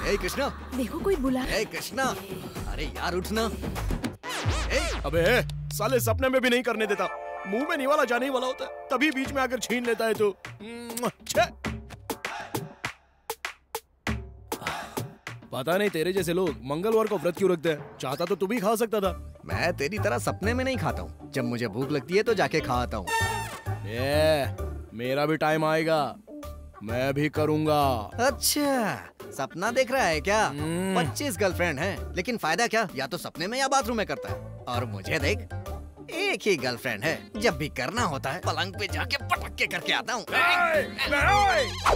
ए कृष्णा, देखो कोई बुला। ए कृष्णा, अरे यार उठना। अबे साले सपने में भी नहीं करने देता, मुंह में निवाला जाने ही वाला होता है, तभी बीच में आकर छीन लेता है तू। पता नहीं तेरे जैसे लोग मंगलवार को व्रत क्यों रखते हैं, चाहता तो तू भी खा सकता था। मैं तेरी तरह सपने में नहीं खाता हूँ, जब मुझे भूख लगती है तो जाके खा आता हूँ। मेरा भी टाइम आएगा, मैं भी करूँगा। अच्छा, सपना देख रहा है क्या? 25 गर्लफ्रेंड हैं, लेकिन फायदा क्या? या तो सपने में या बाथरूम में करता है। और मुझे देख, एक ही गर्लफ्रेंड है, जब भी करना होता है पलंग पे जाके पटक के करके आता हूँ।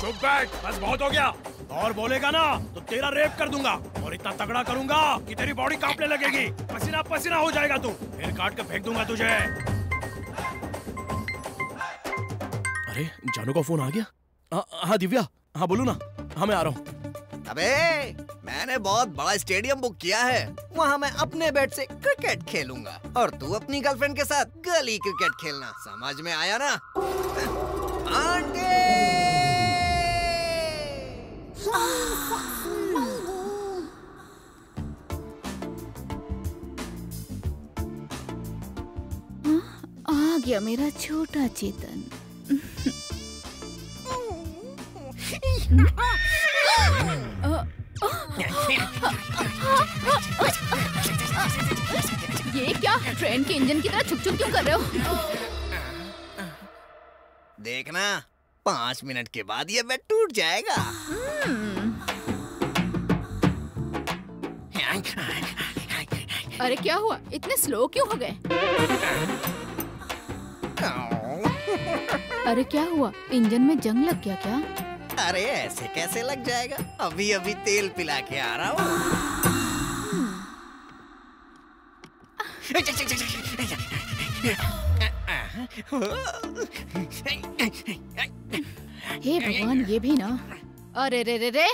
चुप बैठ, बस बहुत हो गया। और बोलेगा ना तो तेरा रेप कर दूंगा, और इतना तगड़ा करूंगा कि तेरी बॉडी कांपने लगेगी, पसीना पसीना हो जाएगा तू, फिर काट के फेंक दूंगा तुझे। अरे जानू का फोन आ गया। हाँ दिव्या, हाँ बोलू ना। हाँ मैं आ रहा हूँ। अबे मैंने बहुत बड़ा स्टेडियम बुक किया है, वहाँ मैं अपने बैट से क्रिकेट खेलूंगा और तू अपनी गर्लफ्रेंड के साथ गली क्रिकेट खेलना। समझ में आया ना? आंटी! आ गया मेरा छोटा चेतन। ये क्या ट्रेन के इंजन की तरह छुक छुक क्यों कर रहे हो? देखना 5 मिनट के बाद ये बेड टूट जाएगा। अरे क्या हुआ, इतने स्लो क्यों हो गए? अरे क्या हुआ, इंजन में जंग लग गया क्या? अरे ऐसे कैसे लग जाएगा, अभी अभी तेल पिला के आ रहा हूँ। हे भगवान, ये भी ना। अरे रे रे रे,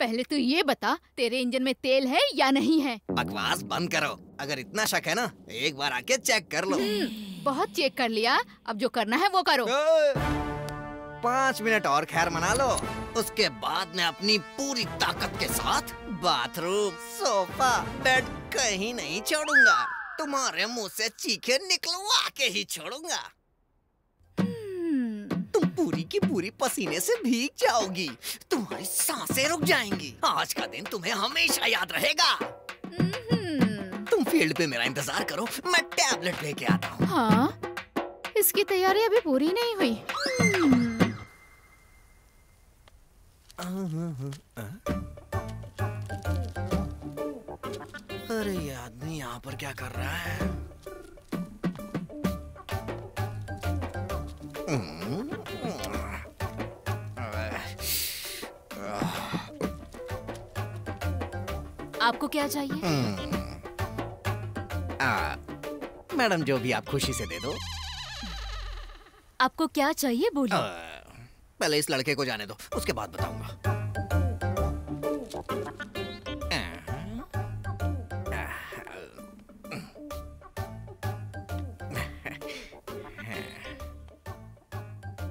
पहले तू ये बता तेरे इंजन में तेल है या नहीं है? बकवास बंद करो, अगर इतना शक है ना एक बार आके चेक कर लो। बहुत चेक कर लिया, अब जो करना है वो करो। 5 मिनट और खैर मना लो, उसके बाद मैं अपनी पूरी ताकत के साथ बाथरूम, सोफा, बेड कहीं नहीं छोड़ूंगा। तुम्हारे मुंह से चीखे निकलवा के ही छोड़ूंगा। तुम पूरी की पूरी पसीने से भीग जाओगी, तुम्हारी सांसें रुक जाएंगी। आज का दिन तुम्हें हमेशा याद रहेगा। तुम फील्ड पे मेरा इंतजार करो, मैं टैबलेट लेके आता हूँ। हाँ, इसकी तैयारी अभी पूरी नहीं हुई। अरे ये आदमी यहाँ पर क्या कर रहा है? आपको क्या चाहिए? मैडम जो भी आप खुशी से दे दो। आपको क्या चाहिए बोलिए। पहले इस लड़के को जाने दो, उसके बाद बताऊंगा।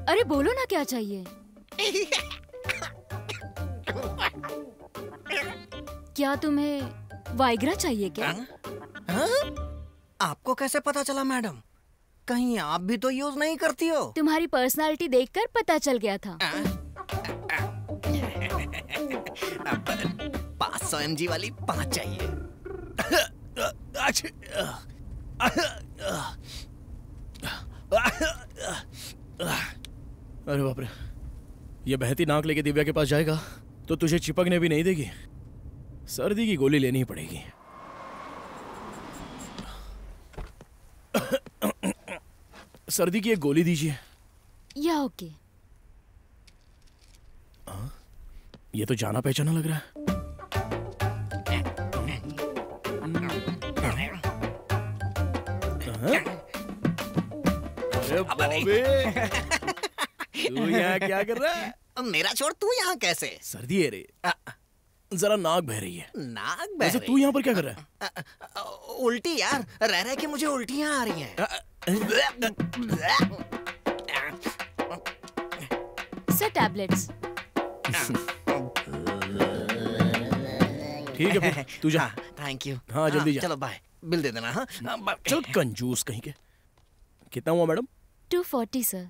अरे बोलो ना क्या चाहिए। क्या तुम्हें वाइग्रा चाहिए क्या? आपको कैसे पता चला मैडम? कहीं आप भी तो यूज नहीं करती हो? तुम्हारी पर्सनालिटी देखकर पता चल गया था। 500 mg वाली 5 चाहिए। अरे बाप रे, ये बहती नाक लेके दिव्या के पास जाएगा तो तुझे चिपकने भी नहीं देगी। सर्दी की गोली लेनी ही पड़ेगी। सर्दी की एक गोली दीजिए। या ओके। ये तो जाना पहचाना लग रहा है। अरे बॉबी, तू यहाँ क्या कर रहा है? मेरा छोड़, तू यहाँ कैसे? सर्दी है रे, जरा नाक बह रही है। नाक बह रही? तू यहाँ पर क्या कर रहा है? उल्टी यार, रह रह के मुझे उल्टियाँ आ रही हैं। Sir tablets. ठीक है फिर, तू जा। Thank you. हाँ, जल्दी जा। चलो बाय, बिल दे देना। हाँ चल कंजूस कहीं के। कितना हुआ मैडम? 240 सर।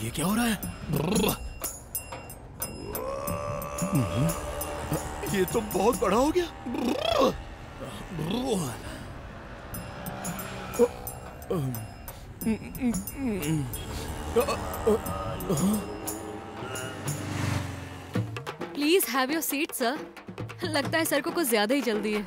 ये क्या हो रहा है? ये तो बहुत बड़ा हो गया। Please have your seat sir. लगता है सर को कुछ ज्यादा ही जल्दी है।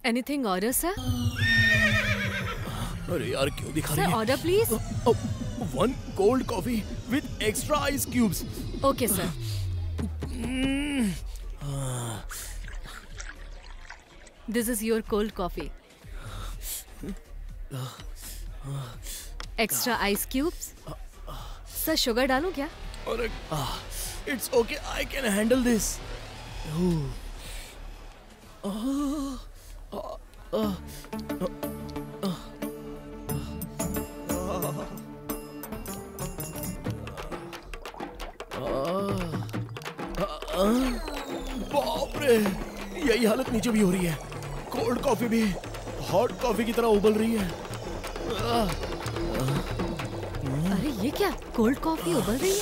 Anything order sir? अरे यार क्यों दिखा रही सर है? Order please. 1 cold coffee with extra ice cubes. Okay sir. This is your cold coffee. Extra ice cubes. Sir sugar डालूं क्या? अरे it's okay, I can handle this. बाप रे, यही हालत नीचे भी हो रही है। कोल्ड कॉफी भी हॉट कॉफी की तरह उबल रही है। अरे ये क्या, कोल्ड कॉफी उबल रही है?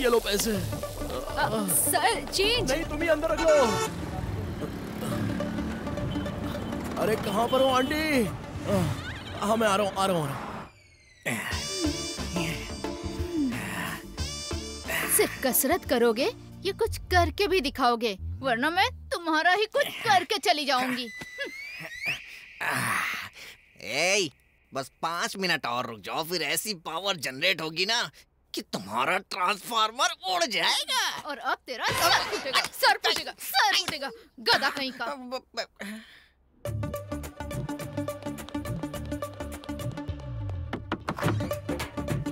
ये लो पैसे। Sir change. नहीं, तुम ही अंदर रख लो। अरे कहाँ पर हो आंटी? हाँ मैं आ रहा हूँ। सिर्फ कसरत करोगे या कुछ करके भी दिखाओगे, वरना मैं तुम्हारा ही कुछ करके चली जाऊंगी। ए, बस 5 मिनट और रुक जाओ, फिर ऐसी पावर जनरेट होगी ना कि तुम्हारा ट्रांसफार्मर उड़ जाएगा। और अब तेरा सर फूटेगा, सर फूटेगा, सर फूटेगा, गधा कहीं का।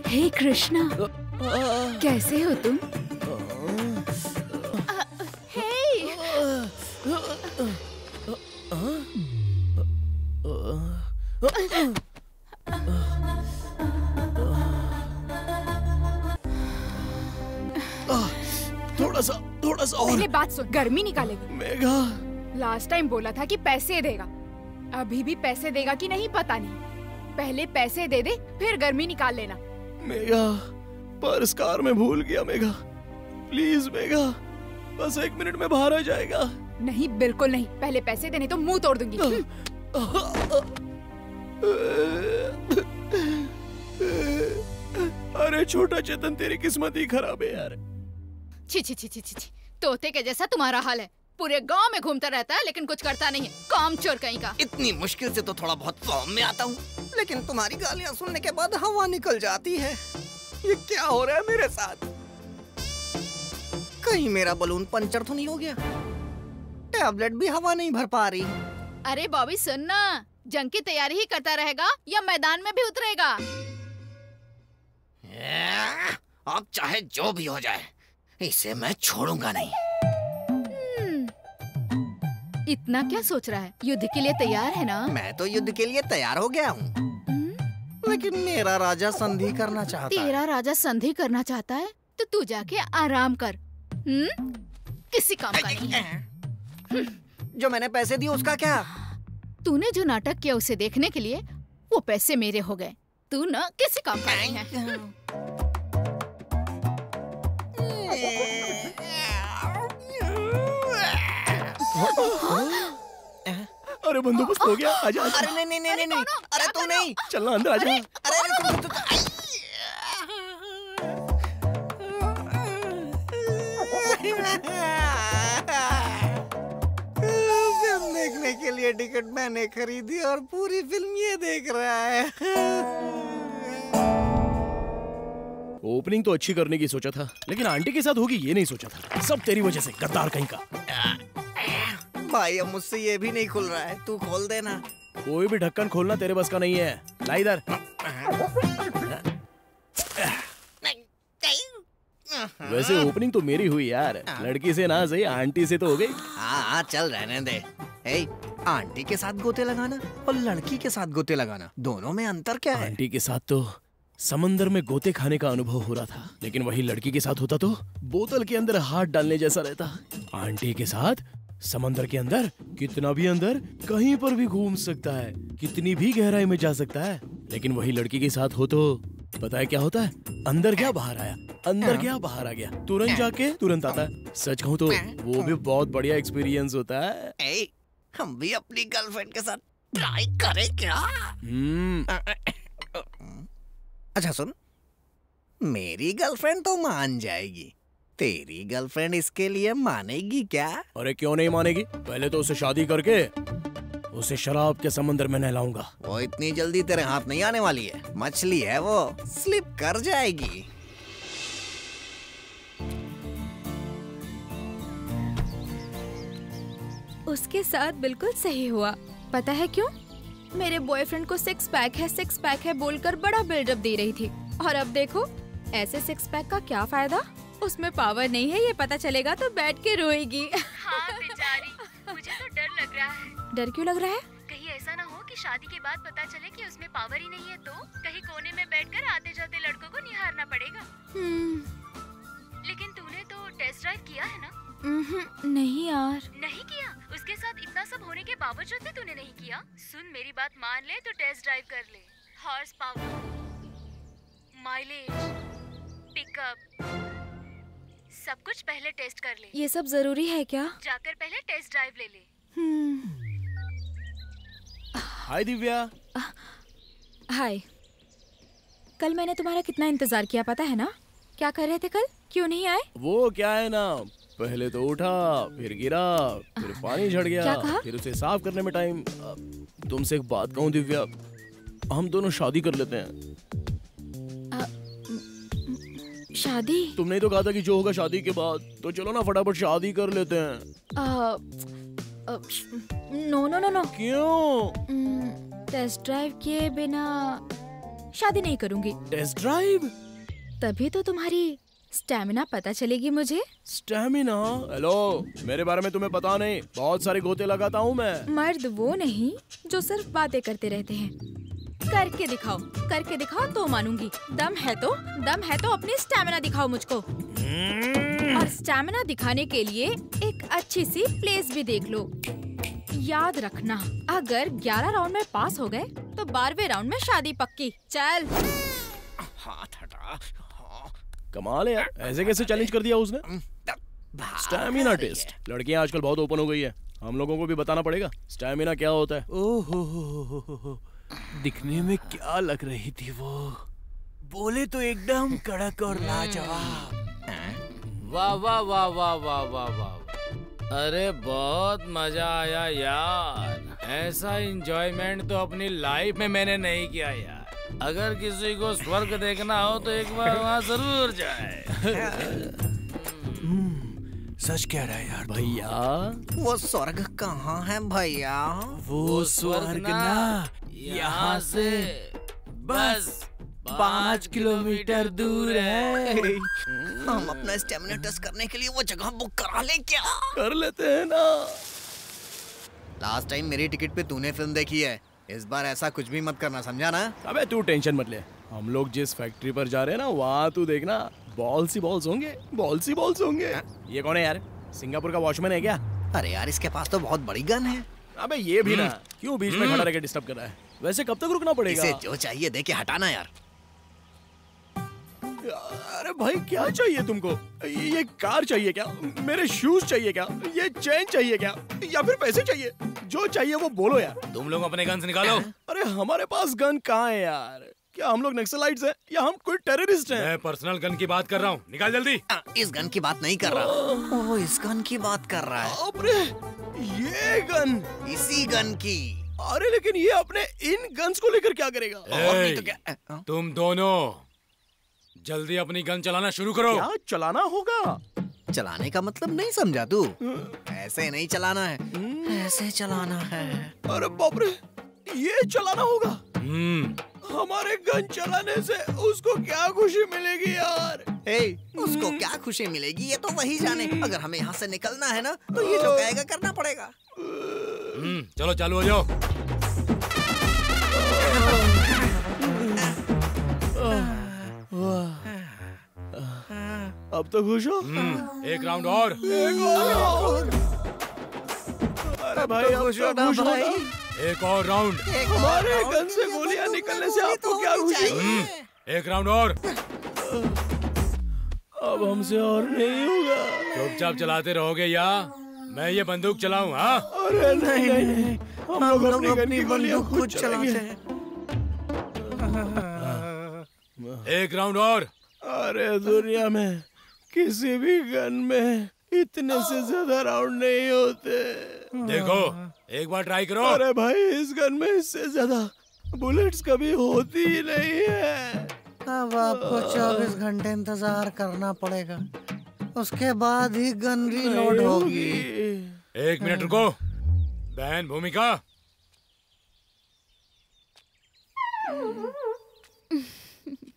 हे कृष्णा, कैसे हो तुम? थोड़ा सा और। पहले बात सुन, गर्मी निकालेगा। मेघा, लास्ट टाइम बोला था कि पैसे देगा, अभी भी पैसे देगा कि नहीं पता नहीं। पहले पैसे दे दे, फिर गर्मी निकाल लेना। मेघा, पर्स कार में भूल गया। मेघा प्लीज मेघा, बस 1 मिनट में बाहर आ जाएगा। नहीं, बिल्कुल नहीं, पहले पैसे देने तो मुंह तोड़ दूंगी। अरे छोटा चेतन, तेरी किस्मत ही खराब है यार। छी छी छी छी छी छी, तोते के जैसा तुम्हारा हाल है। पूरे गांव में घूमता रहता है लेकिन कुछ करता नहीं है, काम चोर कहीं का। इतनी मुश्किल से तो थोड़ा बहुत फॉर्म में आता हूँ, लेकिन तुम्हारी गालियाँ सुनने के बाद हवा निकल जाती है। ये क्या हो रहा है मेरे साथ? कहीं मेरा बलून पंचर तो नहीं हो गया? टैबलेट भी हवा नहीं भर पा रही। अरे बॉबी सुन ना, जंग की तैयारी ही करता रहेगा या मैदान में भी उतरेगा? अब चाहे जो भी हो जाए, इसे मैं छोड़ूंगा नहीं। इतना क्या सोच रहा है? युद्ध के लिए तैयार है ना? मैं तो युद्ध के लिए तैयार हो गया हूँ, लेकिन मेरा राजा संधि करना चाहता है। तेरा राजा संधि करना चाहता है तो तू जाके आराम कर। किसी काम का नहीं है। जो मैंने पैसे दिए उसका क्या? तूने जो नाटक किया उसे देखने के लिए वो पैसे मेरे हो गए। तू ना किसी काम का नहीं है। अरे बंदोबस्त हो गया, आजा आजा। अरे नहीं नहीं नहीं नहीं, अरे तू नहीं, चलना अंदर आजा। अरे फिल्म देखने के लिए टिकट मैंने खरीदी और पूरी फिल्म ये देख रहा है। ओपनिंग तो अच्छी करने की सोचा था, लेकिन आंटी के साथ होगी ये नहीं सोचा था। सब तेरी वजह से, गद्दार कहीं का। भाई अब मुझसे ये भी नहीं खुल रहा है, तू खोल देना। कोई भी ढक्कन खोलना तेरे बस का नहीं है। ला इधर। वैसे ओपनिंग तो मेरी हुई यार, लड़की से ना सही आंटी से तो हो गई। हाँ चल रहने दे। ए, आंटी के साथ गोते लगाना और लड़की के साथ गोते लगाना, दोनों में अंतर क्या है? आंटी के साथ तो समंदर में गोते खाने का अनुभव हो रहा था, लेकिन वही लड़की के साथ होता तो बोतल के अंदर हाथ डालने जैसा रहता। आंटी के साथ समंदर के अंदर कितना भी अंदर कहीं पर भी घूम सकता है, कितनी भी गहराई में जा सकता है। लेकिन वही लड़की के साथ हो तो पता है क्या होता है? अंदर गया बाहर आया, अंदर गया बाहर आ गया, तुरंत जाके तुरंत आता है। सच कहूँ तो वो भी बहुत बढ़िया एक्सपीरियंस होता है। ए, हम भी अपनी गर्लफ्रेंड के साथ ट्राई करें क्या? अच्छा सुन, मेरी गर्लफ्रेंड तो मान जाएगी, तेरी गर्लफ्रेंड इसके लिए मानेगी क्या? अरे क्यों नहीं मानेगी? पहले तो उसे शादी करके उसे शराब के समंदर में नहलाऊंगा। वो इतनी जल्दी तेरे हाथ नहीं आने वाली है, मछली है वो, स्लिप कर जाएगी। उसके साथ बिल्कुल सही हुआ। पता है क्यों? मेरे बॉयफ्रेंड को सिक्स पैक है बोलकर बड़ा बिल्डअप दे रही थी, और अब देखो ऐसे सिक्स पैक का क्या फायदा? उसमें पावर नहीं है, ये पता चलेगा तो बैठ के रोएगी। हाँ बेचारी, मुझे तो डर लग रहा है। डर क्यों लग रहा है? कहीं ऐसा ना हो कि शादी के बाद पता चले कि उसमें पावर ही नहीं है, तो कहीं कोने में बैठकर आते जाते लड़कों को निहारना पड़ेगा। लेकिन तूने तो टेस्ट ड्राइव किया है ना? नहीं यार। नहीं किया? उसके साथ इतना सब होने के बावजूद भी तूने नहीं किया? सुन मेरी बात मान ले तो टेस्ट ड्राइव कर ले। हॉर्स पावर, माइलेज, पिकअप, सब कुछ पहले टेस्ट कर ले। ये सब जरूरी है क्या? जाकर पहले टेस्ट ड्राइव ले ले। हाय दिव्या। हाय। कल मैंने तुम्हारा कितना इंतजार किया पता है ना? क्या कर रहे थे कल? क्यों नहीं आए? वो क्या है ना, पहले तो उठा, फिर गिरा, फिर पानी झड़ गया, क्या कहा? फिर उसे साफ करने में टाइम। तुमसे एक बात कहूँ दिव्या, हम दोनों शादी कर लेते हैं। शादी? तुमने तो कहा था कि जो होगा शादी के बाद, तो चलो ना फटाफट शादी कर लेते हैं। नो। क्यों? टेस्ट ड्राइव किए बिना शादी नहीं करूंगी। Test drive? तभी तो तुम्हारी स्टैमिना पता चलेगी मुझे। स्टैमिना? हेलो, मेरे बारे में तुम्हें पता नहीं, बहुत सारे गोते लगाता हूँ मैं। मर्द वो नहीं जो सिर्फ बातें करते रहते हैं। करके दिखाओ तो मानूंगी। दम है तो अपनी स्टैमिना दिखाओ मुझको। और स्टैमिना दिखाने के लिए एक अच्छी सी प्लेस भी देख लो। याद रखना, अगर 11 राउंड में पास हो गए तो 12वें राउंड में शादी पक्की। चल। हाथ हटा। कमाल है यार, ऐसे कैसे चैलेंज कर दिया उसने? Stamina test. लड़कियां आजकल बहुत ओपन हो गई है, हम लोगों को भी बताना पड़ेगा स्टैमिना क्या होता है। ओहो, दिखने में क्या लग रही थी वो, बोले तो एकदम कड़क और लाजवाब। वाह वाह वाह वाह वाह वाह वाह, अरे बहुत मजा आया यार। ऐसा एंजॉयमेंट तो अपनी लाइफ में मैंने नहीं किया यार। अगर किसी को स्वर्ग देखना हो तो एक बार वहाँ जरूर जाए। सच कह रहा है यार भैया। वो स्वर्ग कहाँ है भैया? वो स्वर्ग ना यहाँ से बस 5 किलोमीटर दूर है। हम अपना स्टेमिना टेस्ट करने के लिए वो जगह बुक करा ले क्या? कर लेते हैं ना। लास्ट टाइम मेरी टिकट पे तूने फिल्म देखी है, इस बार ऐसा कुछ भी मत करना, समझा ना? अबे तू टेंशन मत ले, हम लोग जिस फैक्ट्री पर जा रहे हैं ना, वहाँ तू देखना बॉल्स ही बॉल्स होंगे। ये कौन है यार? सिंगापुर का वॉचमैन है क्या? अरे यार इसके पास तो बहुत बड़ी गन है। अबे ये भी ना, क्यों बीच में खड़ा रह के डिस्टर्ब कर रहा है? वैसे कब तक रुकना पड़ेगा? इसे जो चाहिए दे के हटाना यार। अरे भाई क्या चाहिए तुमको? ये कार चाहिए क्या? मेरे शूज चाहिए क्या? ये चेन चाहिए क्या? या फिर पैसे चाहिए? जो चाहिए वो बोलो यार। तुम लोग अपने गन्स निकालो। अरे हमारे पास गन कहाँ है यार? क्या हम लोग नक्सलाइट्स हैं या हम कोई टेररिस्ट हैं? मैं पर्सनल गन की बात कर रहा हूँ, निकाल जल्दी। इस गन की बात नहीं कर रहा, वो इस गन की बात कर रहा है। अरे ये गन, इसी गन की। अरे लेकिन ये अपने इन गन्स को लेकर क्या करेगा? और नहीं तो क्या? तुम दोनों जल्दी अपनी गन चलाना शुरू करो। क्या चलाना होगा? चलाने का मतलब नहीं समझा तू? ऐसे नहीं चलाना है, ऐसे चलाना है। अरे बाप रे, ये चलाना होगा? हमारे गन चलाने से उसको क्या खुशी मिलेगी यार? उसको क्या खुशी मिलेगी ये तो वही जाने। अगर हमें यहाँ से निकलना है ना तो ये जो कहेगा करना पड़ेगा। चलो चालू हो जाओ। अब तो खुश हो? एक राउंड और। अरे भाई अब तो खुश हो ना? एक और राउंड। हमारे गन से गोलियां निकलने से आपको क्या खुशी? एक राउंड और। अब हमसे और नहीं होगा। चुपचाप चलाते रहोगे या मैं ये बंदूक चलाऊं? हाँ? अरे नहीं नहीं, नहीं। हम लोग अपनी गोलियां खुद चलाते हैं। एक राउंड और। अरे दुनिया में किसी भी गन में इतने से ज्यादा राउंड नहीं होते। देखो एक बार ट्राई करो। अरे भाई इस गन में इससे ज्यादा बुलेट्स कभी होती ही नहीं है। अब आपको 24 घंटे इंतजार करना पड़ेगा, उसके बाद ही गन रीलोड होगी। 1 मिनट रुको। बहन भूमिका,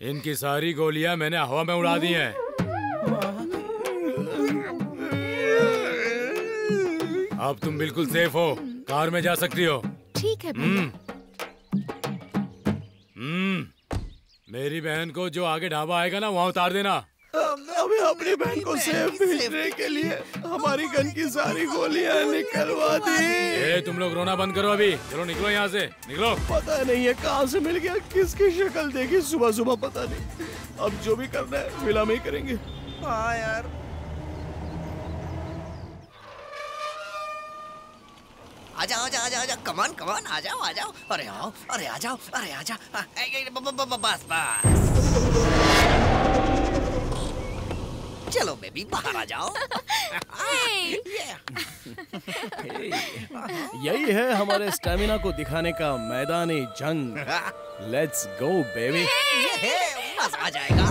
इनकी सारी गोलियां मैंने हवा में उड़ा दी हैं। अब तुम बिल्कुल सेफ हो, कार में जा सकती हो। ठीक है भैया। मेरी बहन को जो आगे ढाबा आएगा ना वहाँ उतार देना। हमें अपनी बहन को सेफ भेजने के लिए हमारी गन की सारी गोलियां निकलवा दी। तुम लोग रोना बंद करो अभी। चलो निकलो यहाँ से, निकलो। पता नहीं है कहाँ से मिल गया, किसकी शक्ल देखी सुबह सुबह, पता नहीं। अब जो भी करना है फिल्म ही करेंगे। हाँ यार। आजा आजा आजा आजा, कमान कमान, आ जाओ आ जाओ। अरे आओ, अरे आ जाओ, अरे आ जा। बस बस, चलो बेबी बाहर आ जाओ। यही है हमारे स्टैमिना को दिखाने का मैदानी जंग। Let's go baby. बस आ जाएगा।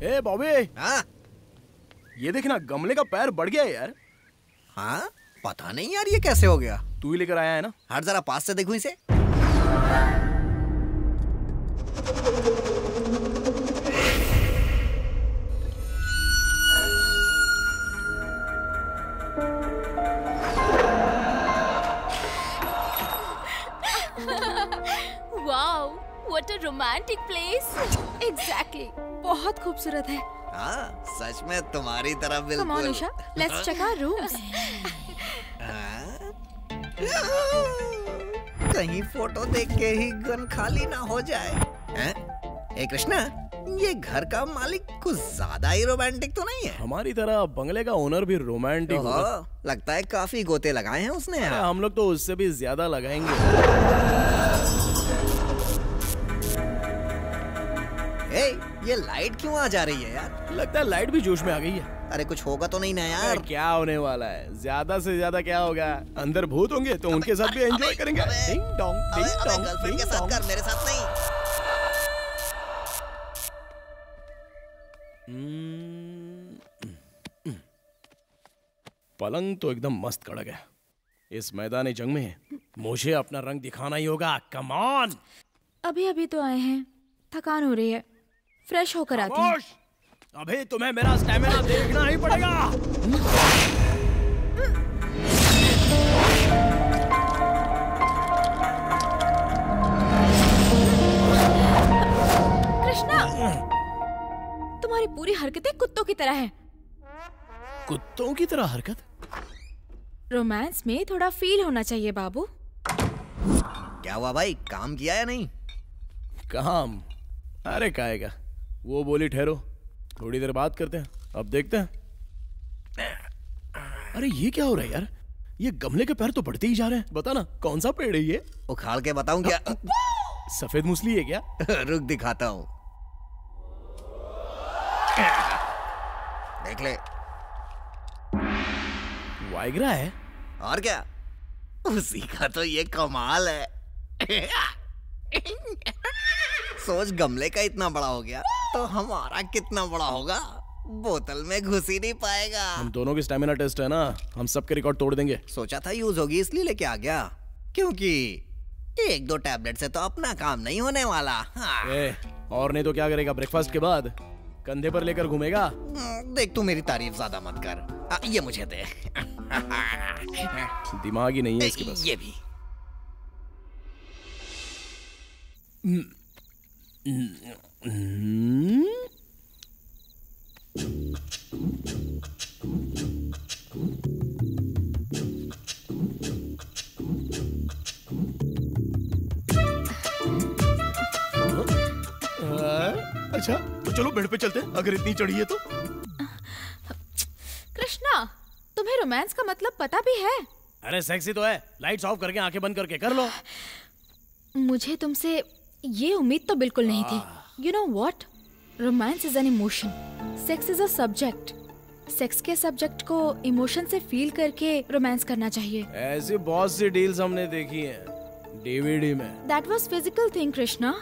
ए बॉबी, हाँ ये देखना गमले का पैर बढ़ गया है यार। हाँ पता नहीं यार ये कैसे हो गया। तू ही लेकर आया है ना? हट जरा पास से देखूं इसे। Wow, what a romantic place. Exactly, बहुत खूबसूरत है। हाँ सच में तुम्हारी तरह बिल्कुल। Come on Isha, let's check our rooms. कहीं फोटो देख के ही गन खाली ना हो जाए। हैं? ए कृष्णा, ये घर का मालिक कुछ ज्यादा ही रोमांटिक तो नहीं है? हमारी तरह बंगले का ओनर भी रोमांटिक होगा। लगता है काफी गोते लगाए हैं उसने। हम लोग तो उससे भी ज्यादा लगाएंगे। ये लाइट क्यों आ जा रही है यार? लगता है लाइट भी जोश में आ गई है। अरे कुछ होगा तो नहीं ना यार? क्या होने वाला है, ज्यादा से ज्यादा क्या होगा? अंदर भूत होंगे तो उनके साथ भी एंजॉय करेंगे। Ding dong, ding dong, girlfriend के साथ कर, मेरे साथ नहीं। पलंग तो एकदम मस्त कड़ा गया। इस मैदानी जंग में मुझे अपना रंग दिखाना ही होगा। Come on. अभी अभी तो आए हैं, थकान हो रही है, फ्रेश होकर आते हैं। अभी तुम्हें मेरा स्टैमिना देखना ही पड़ेगा। कृष्णा, तुम्हारी पूरी हरकतें कुत्तों की तरह हैं। कुत्तों की तरह हरकत? रोमांस में थोड़ा फील होना चाहिए बाबू। क्या हुआ भाई, काम किया या नहीं? काम? अरे काएगा, वो बोली ठहरो, थोड़ी देर बात करते हैं, अब देखते हैं। अरे ये क्या हो रहा है यार? ये गमले के पैर तो बढ़ते ही जा रहे हैं। बता ना कौन सा पेड़ है ये? उखाड़ के बताऊं क्या? सफेद मूसली है क्या? रुक दिखाता हूँ, देख ले। वाइग्रा है। और क्या, उसी का तो ये कमाल है। सोच, गमले का इतना बड़ा हो गया तो हमारा कितना बड़ा होगा। बोतल में घुस ही नहीं पाएगा। हम दोनों की स्टैमिना टेस्ट है ना, हम सबके रिकॉर्ड तोड़ देंगे। सोचा था यूज होगी इसलिए लेके आ गया, क्योंकि 1-2 टैबलेट से तो अपना काम नहीं होने वाला। हाँ। और नहीं तो क्या करेगा? ब्रेकफास्ट के बाद कंधे पर लेकर घूमेगा। देख, तू मेरी तारीफ ज्यादा मत कर। ये मुझे दे। दिमाग ही नहीं है इसके पास। ये भी। अच्छा तो चलो बेड पे चलते हैं, अगर इतनी चढ़ी है तो। कृष्णा, तुम्हें रोमांस का मतलब पता भी है? अरे सेक्सी तो है। लाइट्स ऑफ करके आंखें बंद करके कर लो। मुझे तुमसे ये उम्मीद तो बिल्कुल नहीं थी। You know what, romance is an emotion, sex is a subject. Sex के सब्जेक्ट को इमोशन से फील करके रोमांस करना चाहिए। ऐसी बहुत सी डील्स हमने देखी हैं डीवीडी में। That was physical thing Krishna.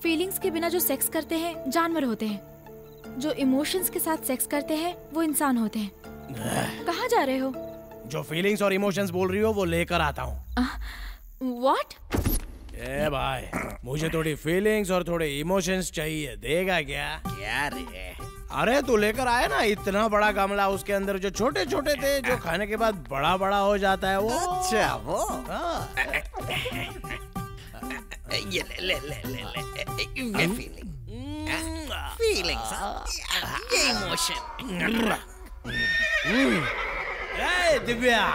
Feelings के बिना जो सेक्स करते हैं जानवर होते हैं, जो इमोशंस के साथ सेक्स करते हैं वो इंसान होते हैं। कहाँ जा रहे हो? जो फीलिंग्स और इमोशंस बोल रही हो वो लेकर आता हूँ। व्हाट? ए भाई, मुझे थोड़ी फीलिंग्स और थोड़े इमोशंस चाहिए, देगा क्या? क्या रे? अरे तू लेकर आया ना इतना बड़ा गमला, उसके अंदर जो छोटे छोटे थे, जो खाने के बाद बड़ा बड़ा हो जाता है वो। अच्छा वो। हाँ। ये ले। ये फीलिंग्स, ये इमोशन। ए दिव्या,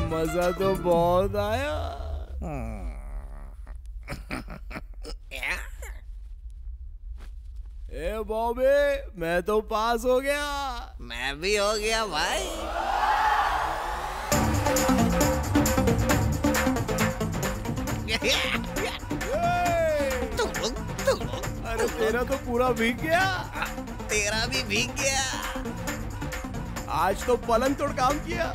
मजा तो बहुत आया। ए बॉबी, मैं तो पास हो गया। मैं भी हो गया भाई। अरे तेरा तो पूरा भीग गया। तेरा भी भीग गया। आज तो पलंग तोड़ काम किया।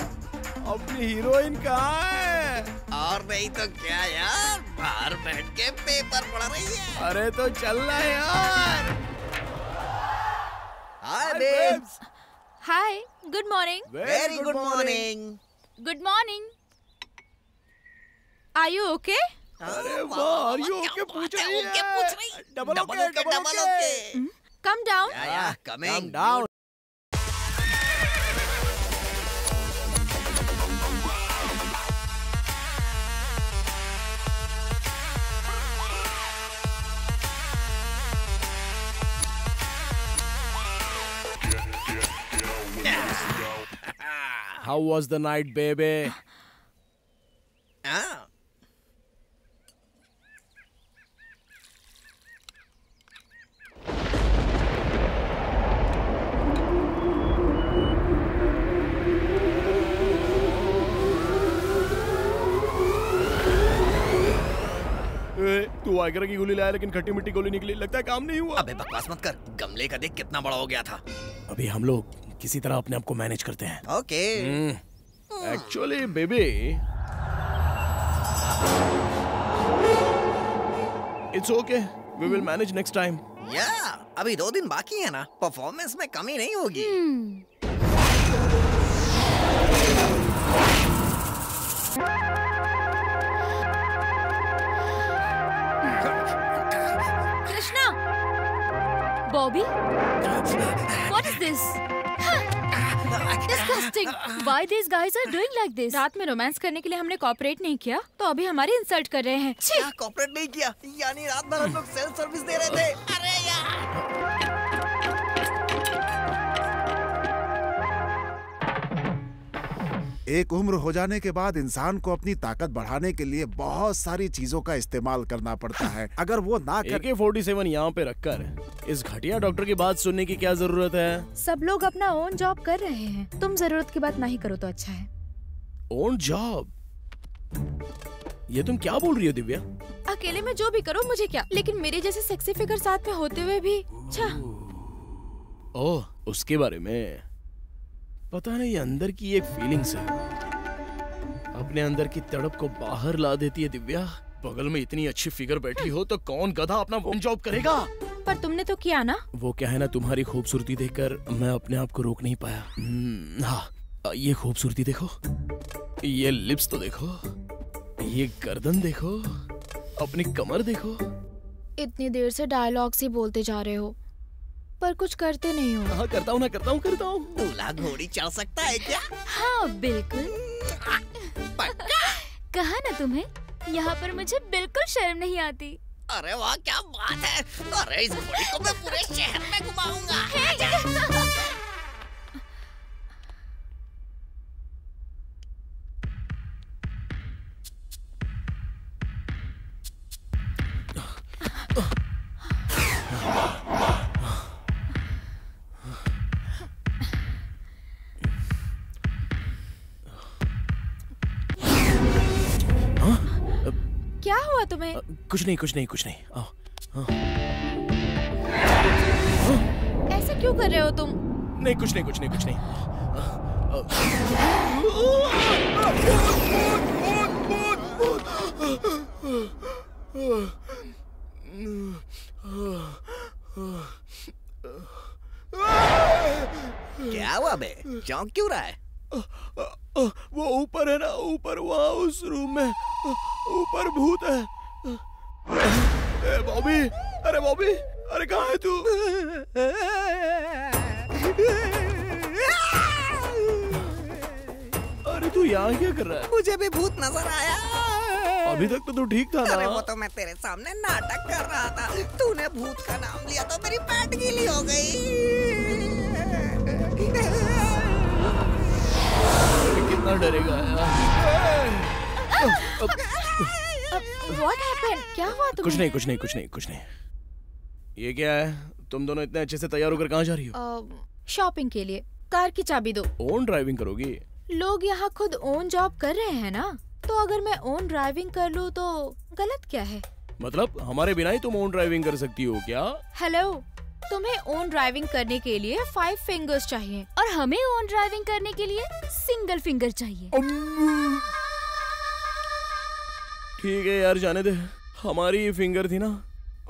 अपनी हीरोइन कहाँ है? और नहीं तो क्या यार, बाहर बैठ के पेपर पढ़ रही है। अरे तो चलना यार। Hi babes. Hi, good morning. Very good morning. Good morning. Are you okay? अरे वाह, आर यू ओके पूछ रही है। Double okay. Come down. Coming down. How was the night, baby? तू आगरा की गोली लाया लेकिन खट्टी मिट्टी गोली निकली, लगता है काम नहीं हुआ। अबे बकवास मत कर, गमले का देख कितना बड़ा हो गया था। अभी हम लोग किसी तरह अपने आप को मैनेज करते हैं। Okay. Actually baby, it's okay, we will manage next time. या अभी 2 दिन बाकी है ना, परफॉर्मेंस में कमी नहीं होगी। Krishna, Bobby, what is this? Disgusting. Why these guys are doing like this? रात में रोमांस करने के लिए हमने कॉपरेट नहीं किया तो अभी हमारी इंसल्ट कर रहे हैं। क्या कॉपरेट नहीं किया? यानी रात भर हम लोग सेल्फ सर्विस दे रहे थे। अरे यार। एक उम्र हो जाने के बाद इंसान को अपनी ताकत बढ़ाने के लिए बहुत सारी चीजों का इस्तेमाल करना पड़ता है। अगर वो ना कर AK-47 यहाँ पे रखकर इस घटिया डॉक्टर की बात सुनने की क्या जरूरत है? सब लोग अपना ओन जॉब कर रहे हैं, तुम जरूरत की बात नहीं करो तो अच्छा है। Own job? ये तुम क्या बोल रही हो दिव्या? अकेले में जो भी करो मुझे क्या, लेकिन मेरे जैसे सेक्सी फिगर साथ में होते हुए भी ओह, उसके बारे में पता नहीं, अंदर की एक फीलिंग्स है, अपने अंदर की तड़प को बाहर ला देती है दिव्या। बगल में इतनी अच्छी फिगर बैठी हो तो कौन गधा अपना ओन जॉब करेगा? पर तुमने तो किया ना। वो क्या है ना, तुम्हारी खूबसूरती देखकर मैं अपने आप को रोक नहीं पाया। हाँ, ये खूबसूरती देखो, ये लिप्स तो देखो, ये गर्दन देखो, अपनी कमर देखो। इतनी देर से डायलॉग्स ही बोलते जा रहे हो पर कुछ करते नहीं हो। हाँ, करता हूँ ना, करता हूँ। दूल्हा घोड़ी चढ़ सकता है क्या? हाँ बिल्कुल। पक्का? कहा ना तुम्हें, यहाँ पर मुझे बिल्कुल शर्म नहीं आती। अरे वाह, क्या बात है। अरे इस घोड़ी को मैं पूरे शहर में घुमाऊंगा। क्या हुआ तुम्हें? कुछ नहीं। आओ। ऐसे क्यों कर रहे हो तुम? नहीं, कुछ नहीं। क्या हुआ बे? चौंक क्यों रहा है? वो ऊपर है ना, ऊपर वहाँ उस रूम में ऊपर भूत है। बॉबी, अरे बॉबी, अरे कहाँ है तू? अरे तू यहाँ क्या कर रहा है? मुझे भी भूत नजर आया। अभी तक तो तू ठीक था ना? अरे वो तो मैं तेरे सामने नाटक कर रहा था। तूने भूत का नाम लिया तो मेरी पैंट गीली हो गई। कितना डरेगा यार। What happened? क्या हुआ तुम्हें? कुछ नहीं। ये क्या है? तुम दोनों इतने अच्छे से तैयार होकर कहाँ जा रही हो? शॉपिंग के लिए। कार की चाबी दो। ओन ड्राइविंग करोगी? लोग यहाँ खुद ओन जॉब कर रहे हैं ना, तो अगर मैं ओन ड्राइविंग कर लूँ तो गलत क्या है? मतलब हमारे बिना ही तुम ओन ड्राइविंग कर सकती हो क्या? हेलो, तुम्हें ओन ड्राइविंग करने के लिए 5 फिंगर्स चाहिए और हमें ओन ड्राइविंग करने के लिए सिंगल फिंगर चाहिए। ठीक है यार, जाने दे। हमारी ही फिंगर थी ना,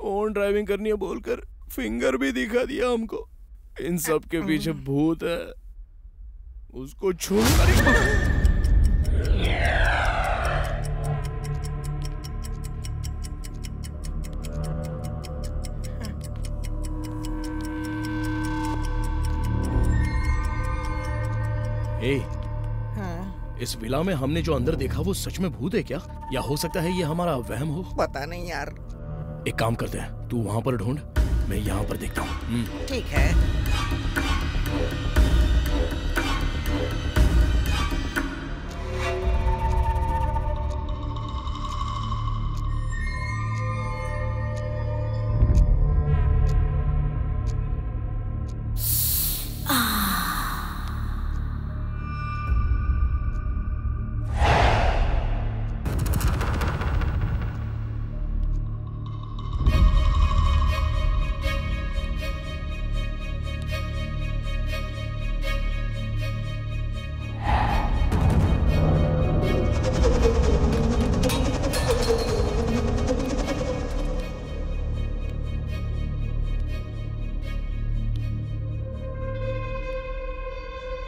ओन ड्राइविंग करनी है बोलकर फिंगर भी दिखा दिया हमको। इन सब के पीछे भूत है, उसको छू। इस विला में हमने जो अंदर देखा वो सच में भूत है क्या, या हो सकता है ये हमारा वहम हो? पता नहीं यार। एक काम करते हैं, तू वहाँ पर ढूंढ, मैं यहाँ पर देखता हूँ। ठीक है।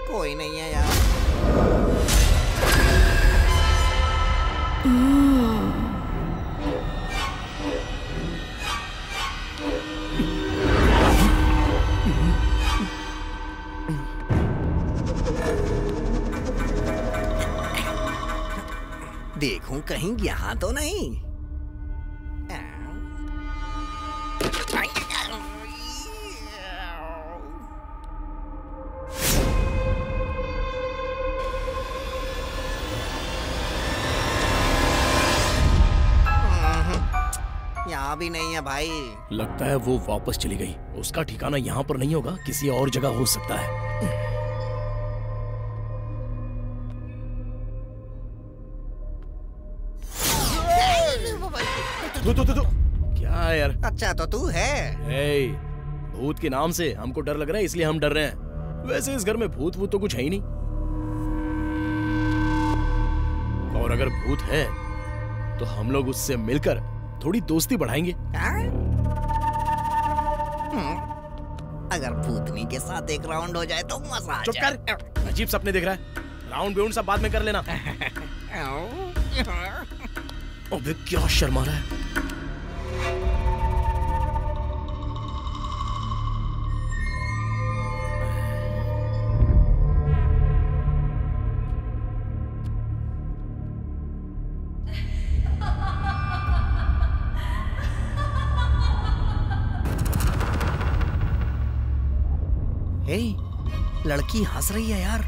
कोई नहीं है यार। देखूं कहीं यहाँ तो नहीं। यहाँ भी नहीं है भाई। लगता है वो वापस चली गई। उसका ठिकाना यहाँ पर नहीं होगा, किसी और जगह हो सकता है। तू क्या है यार? अच्छा तो तू है। ए, भूत के नाम से हमको डर लग रहा है इसलिए हम डर रहे हैं। वैसे इस घर में भूत तो कुछ है ही नहीं। और अगर भूत है तो हम लोग उससे मिलकर थोड़ी दोस्ती बढ़ाएंगे। अगर भूतनी के साथ एक राउंड हो जाए तो मजा आ चुप जाए। कर, अजीब सपने देख रहा है। राउंड बिउंड सब बाद में कर लेना। अबे क्या शर्मा रहा है? लड़की हंस रही है यार।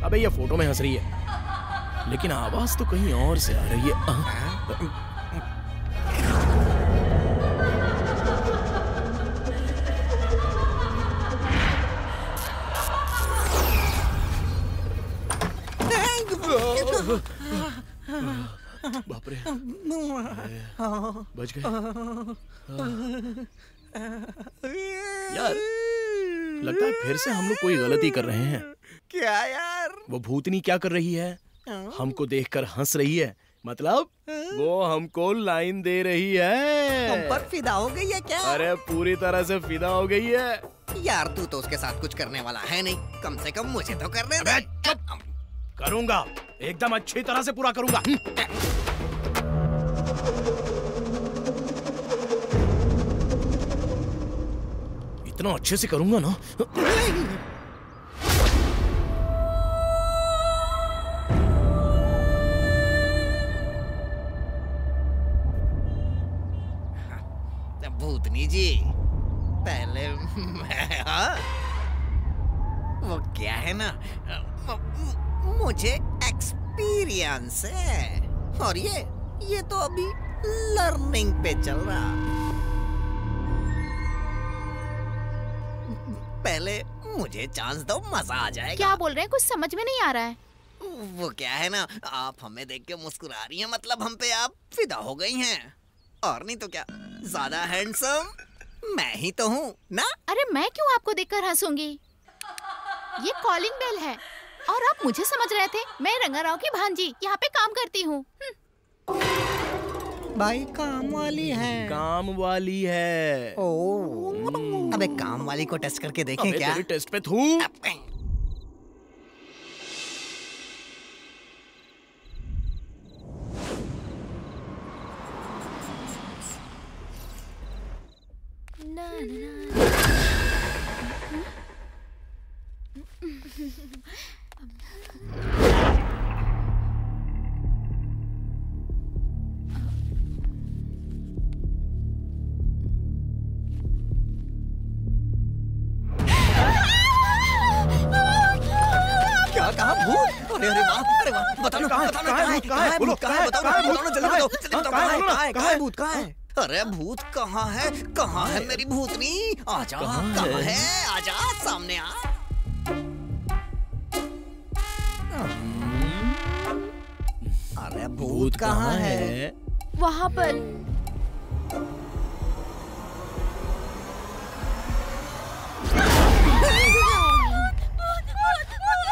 अबे ये फोटो में हंस रही है लेकिन आवाज तो कहीं और से आ रही है। बाप रे, बच गए यार। लगता है फिर से हम लोग कोई गलती कर रहे हैं। क्या यार? वो भूतनी क्या कर रही है? हमको देखकर हंस रही है, मतलब वो हमको लाइन दे रही है। हम पर फिदा हो गई है क्या? अरे पूरी तरह से फिदा हो गई है यार। तू तो उसके साथ कुछ करने वाला है नहीं, कम से कम मुझे तो करने दे। करूंगा, एकदम अच्छी तरह से पूरा करूंगा। इतना अच्छे से करूंगा ना। भूतनी जी, पहले वो क्या है ना, मुझे एक्सपीरियंस है और ये तो अभी लर्निंग पे चल रहा। पहले मुझे चांस दो, मजा आ जाएगा। क्या बोल रहे हैं? कुछ समझ में नहीं आ रहा है। वो क्या है ना, आप हमें देख के मुस्कुरा रही हैं, मतलब हम पे आप फिदा हो गई हैं। और नहीं तो क्या, ज्यादा हैंडसम मैं ही तो हूँ ना। अरे मैं क्यों आपको देखकर हंसूंगी? ये कॉलिंग बेल है और आप मुझे समझ रहे थे। मैं रंगाराव की भांजी यहाँ पे काम करती हूँ। भाई काम वाली है। काम वाली है। अब एक काम वाली को टेस्ट करके देखें क्या? तेरी टेस्ट पे थू। क्या कहा? भूत? अरे अरे वाह, अरे वाह, बताओ कहाँ है? कहाँ है भूत? कहाँ है? बताओ जल्दी बताओ, जल्दी बताओ कहाँ है भूत? कहाँ है? अरे भूत कहाँ है? कहाँ है मेरी भूतनी? आजा, कहाँ है? आजा, सामने आ। अरे भूत कहाँ है? वहाँ पर।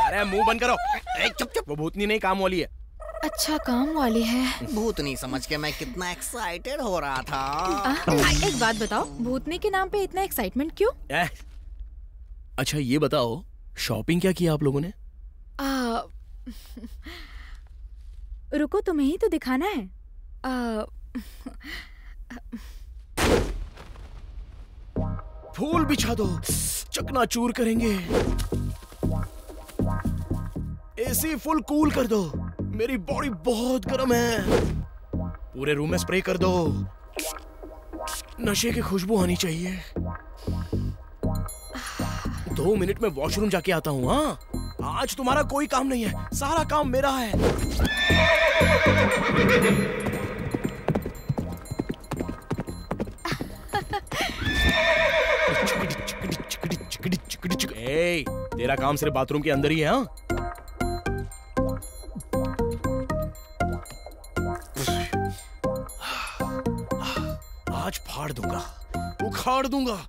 अरे मुंह बंद करो। चुप चुप, वो भूतनी नहीं, काम वाली है। अच्छा काम वाली है। भूतनी समझ के मैं कितना एक्साइटेड हो रहा था। एक बात बताओ, भूतनी के नाम पे इतना एक्साइटमेंट क्यों? अच्छा ये बताओ, शॉपिंग क्या किया आप लोगों ने? रुको, तुम्हें ही तो दिखाना है। फूल बिछा दो, चकनाचूर करेंगे। एसी फुल कूल कर दो, मेरी बॉडी बहुत गर्म है। पूरे रूम में स्प्रे कर दो, नशे की खुशबू आनी चाहिए। 2 मिनट में वॉशरूम जाके आता हूँ। हाँ, आज तुम्हारा कोई काम नहीं है, सारा काम मेरा है। ए, तेरा काम सिर्फ बाथरूम के अंदर ही है। हाँ? उखाड़ दूंगा, उखाड़ दूंगा।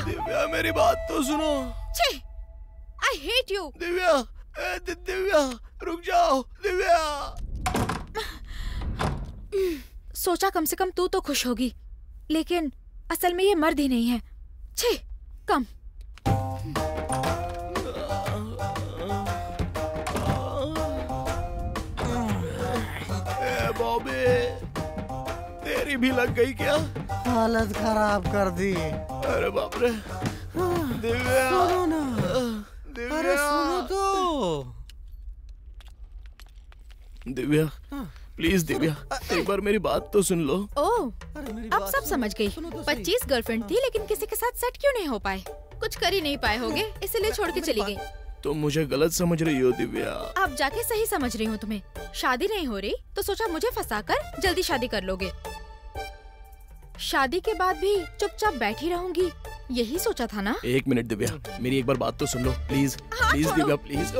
दिव्या मेरी बात तो सुनो। I hate you। Divya, Divya रुक जाओ दिव्या। सोचा कम से कम तू तो खुश होगी, लेकिन असल में ये मर्द ही नहीं है। छी, कम। बॉबी, तेरी भी लग गई क्या? हालत खराब कर दी। अरे बाप रे। दिव्या, सुनो ना। दिव्या, अरे सुनो तो। दिव्या, प्लीज दिव्या, एक बार मेरी बात तो सुन लो। ओह, अब सब समझ गई। 25 गर्लफ्रेंड थी, लेकिन किसी के साथ सेट क्यों नहीं हो पाए? कुछ कर ही नहीं पाए होगे, इसलिए छोड़ के चली गई। तुम मुझे गलत समझ रही हो दिव्या। अब जाके सही समझ रही हूँ तुम्हें। शादी नहीं हो रही तो सोचा मुझे फंसाकर जल्दी शादी कर लोगे। शादी के बाद भी चुपचाप बैठी रहूंगी, यही सोचा था ना? एक मिनट दिव्या, मेरी एक बार बात तो सुन लो प्लीज। Please Divya, please.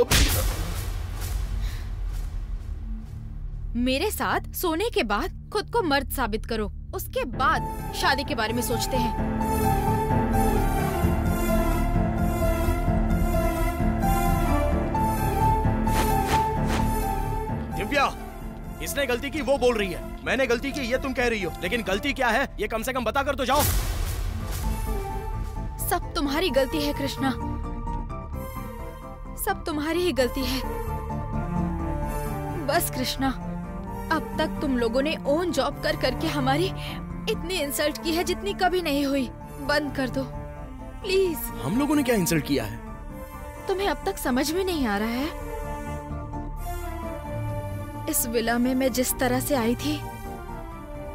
मेरे साथ सोने के बाद खुद को मर्द साबित करो, उसके बाद शादी के बारे में सोचते हैं। दिव्या, इसने गलती की वो बोल रही है, मैंने गलती की ये तुम कह रही हो, लेकिन गलती क्या है ये कम से कम बता कर तो जाओ। सब तुम्हारी गलती है कृष्णा, सब तुम्हारी ही गलती है। बस कृष्णा, अब तक तुम लोगों ने ओन जॉब कर करके हमारी इतनी इंसल्ट की है जितनी कभी नहीं हुई। बंद कर दो प्लीज। हम लोगों ने क्या इंसल्ट किया है? तुम्हें अब तक समझ में नहीं आ रहा है? इस विला में मैं जिस तरह से आई थी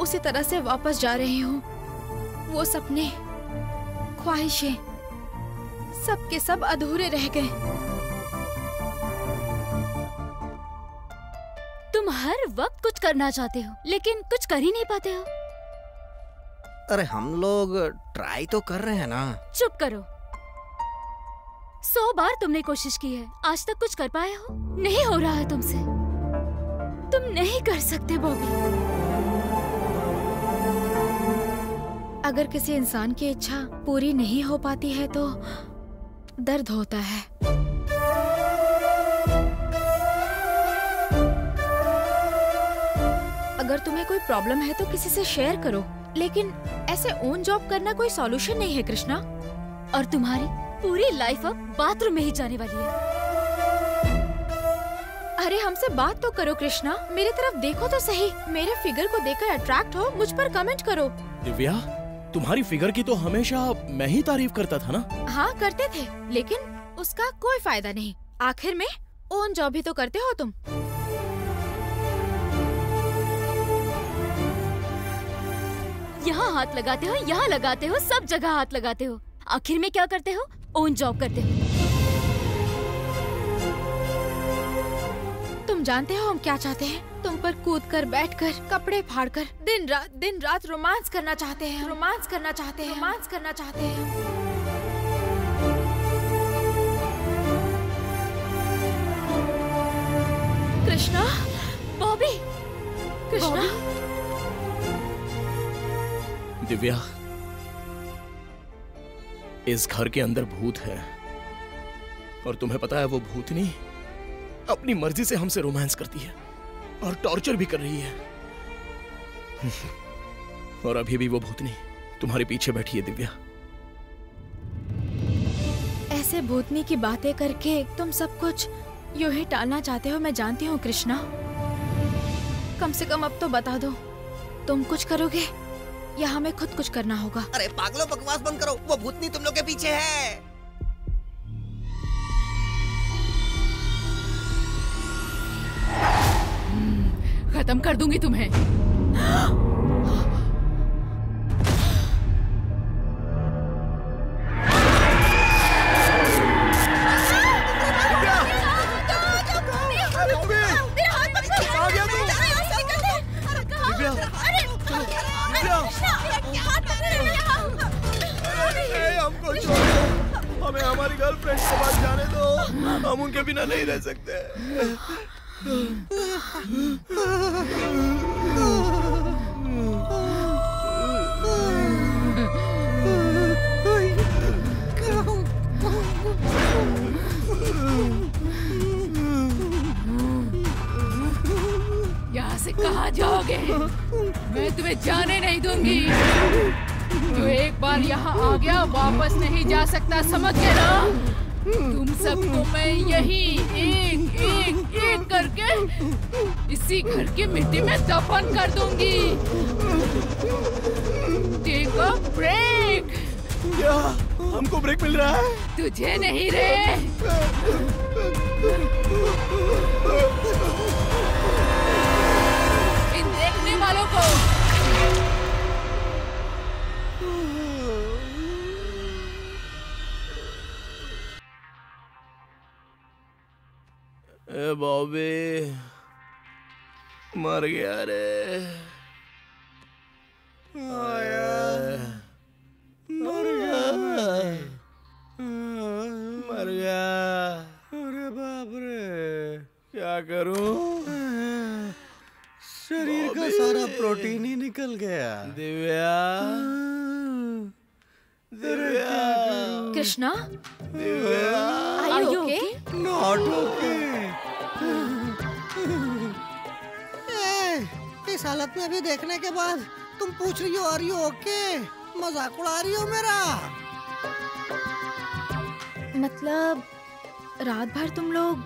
उसी तरह से वापस जा रही हूँ। वो सपने, ख्वाहिशें, सब के सब अधूरे रह गए। तुम हर वक्त कुछ करना चाहते हो लेकिन कुछ कर ही नहीं पाते हो। अरे हम लोग ट्राई तो कर रहे हैं ना। चुप करो। 100 बार तुमने कोशिश की है, आज तक कुछ कर पाए हो? नहीं हो रहा है तुमसे। तुम नहीं कर सकते बॉबी। अगर किसी इंसान की इच्छा पूरी नहीं हो पाती है तो दर्द होता है। अगर तुम्हें कोई प्रॉब्लम है तो किसी से शेयर करो, लेकिन ऐसे ओन जॉब करना कोई सॉल्यूशन नहीं है कृष्णा। और तुम्हारी पूरी लाइफ अब बाथरूम में ही जाने वाली है। अरे हमसे बात तो करो कृष्णा, मेरी तरफ देखो तो सही। मेरे फिगर को देखकर अट्रैक्ट हो, मुझ पर कमेंट करो। दिव्या, तुम्हारी फिगर की तो हमेशा मैं ही तारीफ करता था ना। हाँ करते थे, लेकिन उसका कोई फायदा नहीं। आखिर में ओन जॉब ही तो करते हो तुम। यहाँ हाथ लगाते हो, यहाँ लगाते हो, सब जगह हाथ लगाते हो। आखिर में क्या करते हो? ओन जॉब करते हो। तुम तुम जानते हो हम क्या चाहते हैं? तुम पर कूद कर, बैठ कर, कपड़े फाड़ कर, दिन रात रोमांस करना चाहते हैं, रोमांस करना चाहते हैं, रोमांस करना चाहते हैं। कृष्णा, बॉबी, कृष्णा। दिव्या, इस घर के अंदर भूत है और तुम्हें पता है वो भूतनी अपनी मर्जी से हमसे रोमांस करती है और टॉर्चर भी कर रही है। और अभी भी वो भूतनी तुम्हारे पीछे बैठी है। दिव्या, ऐसे भूतनी की बातें करके तुम सब कुछ यूं ही टालना चाहते हो, मैं जानती हूँ कृष्णा। कम से कम अब तो बता दो, तुम कुछ करोगे या हमें खुद कुछ करना होगा? अरे पागलों, बकवास बंद करो। वो भूतनी तुम लोग के पीछे है। खत्म कर दूंगी तुम्हें। हमको छोड़ो, हमें हमारी गर्लफ्रेंड के पास जाने दो। हम उनके बिना नहीं रह सकते। यहाँ से कहाँ जाओगे? मैं तुम्हें जाने नहीं दूंगी। जो एक बार यहाँ आ गया वापस नहीं जा सकता, समझ गए ना? तुम सबको मैं यही एक एक एक करके इसी घर की मिट्टी में दफन कर दूंगी। Take a break. क्या हमको ब्रेक मिल रहा है? तुझे नहीं रे। इन देखने वालों को ए बॉबी, मर गया रे। मर गया। अरे बाप रे, क्या करूं? शरीर का सारा प्रोटीन ही निकल गया। Divya, Divya, Krishna, Divya, are you okay? Not okay. इस हालत में भी देखने के बाद तुम पूछ रही हो आर यू ओके? मजाक उड़ा रही हो मेरा? मतलब रात भर तुम लोग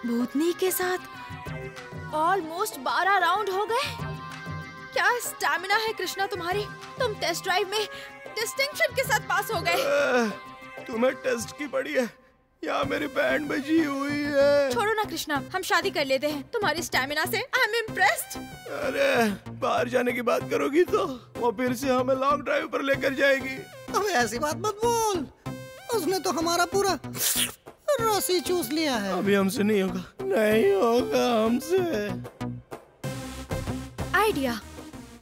भूतनी के साथ ऑलमोस्ट 12 राउंड हो गए। क्या स्टैमिना है कृष्णा तुम्हारी? तुम टेस्ट ड्राइव में डिस्टिंक्शन के साथ पास हो गए। तुम्हें टेस्ट की पड़ी है? यहाँ मेरी बैंड बजी हुई है। छोड़ो ना कृष्णा, हम शादी कर लेते हैं। तुम्हारी स्टैमिना से आई एम इम्प्रेस्ड। अरे बाहर जाने की बात करोगी तो वो फिर से हमें लॉन्ग ड्राइव पर लेकर जाएगी। अब ऐसी बात मत बोल। उसने तो हमारा पूरा रस ही चूस लिया है। अभी हमसे नहीं होगा, नहीं होगा हमसे। आइडिया,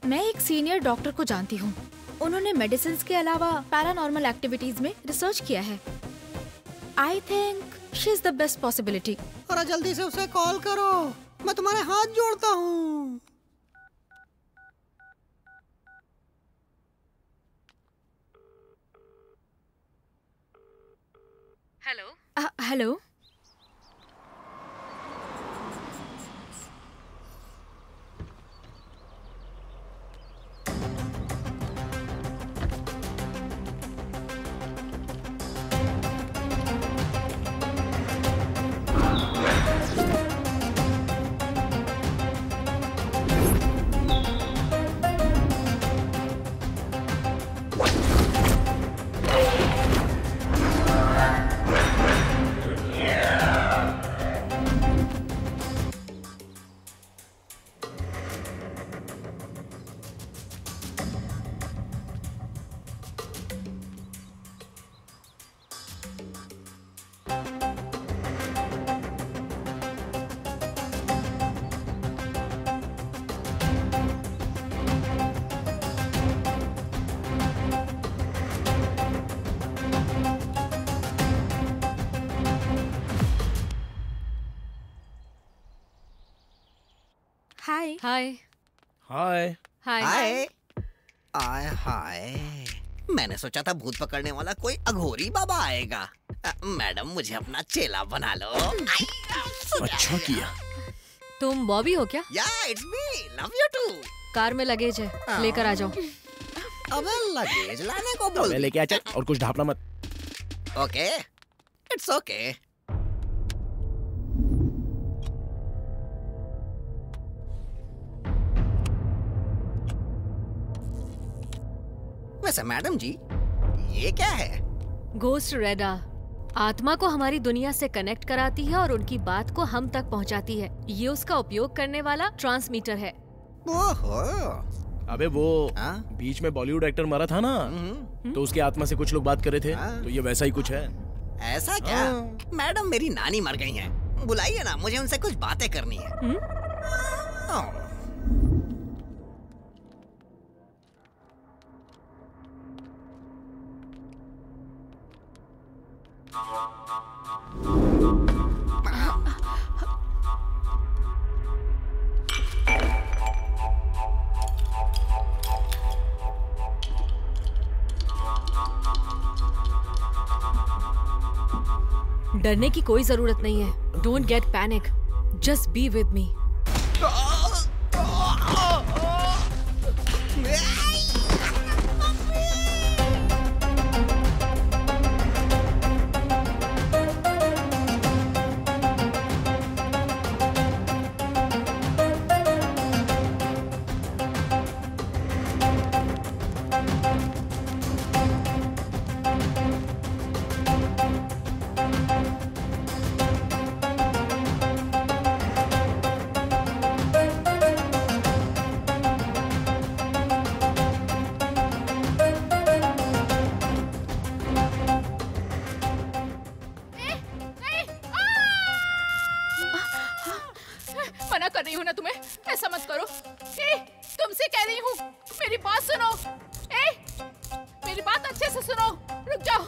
मैं एक सीनियर डॉक्टर को जानती हूँ। उन्होंने मेडिसिन के अलावा पैरानॉर्मल एक्टिविटीज में रिसर्च किया है। I think she is the best possibility. और जल्दी से उसे कॉल करो, मैं तुम्हारे हाथ जोड़ता हूँ। हेलो। हेलो, हाय। हाय हाय। हाय। हाय आय हाय, मैंने सोचा था भूत पकड़ने वाला कोई अघोरी बाबा आएगा। मैडम मुझे अपना चेला बना लो। अच्छा किया। तुम बॉबी हो क्या? या it's me, love you too. Car में लगेज है, लेकर आ जाओ। अबे लगेज लाने को बोल। मैं लेके आ, चल, और कुछ ढापना मत। Okay it's okay. वैसे मैडम जी ये क्या है? घोस्ट रेडार आत्मा को हमारी दुनिया से कनेक्ट कराती है और उनकी बात को हम तक पहुंचाती है। ये उसका उपयोग करने वाला ट्रांसमीटर है। ओहो। अबे वो हाँ? बीच में बॉलीवुड एक्टर मरा था ना, तो उसकी आत्मा से कुछ लोग बात कर रहे थे। हाँ। तो ये वैसा ही कुछ है। ऐसा क्या? मैडम मेरी नानी मर गई हैं। बुलाइए ना, मुझे उनसे कुछ बातें करनी है। ओह। डरने की कोई जरूरत नहीं है। Don't get panic, just be with me. मना कर रही हूँ ना तुम्हें, ऐसा मत करो। ए, तुमसे कह रही हूँ, मेरी बात सुनो। मेरी बात अच्छे से सुनो। रुक जाओ,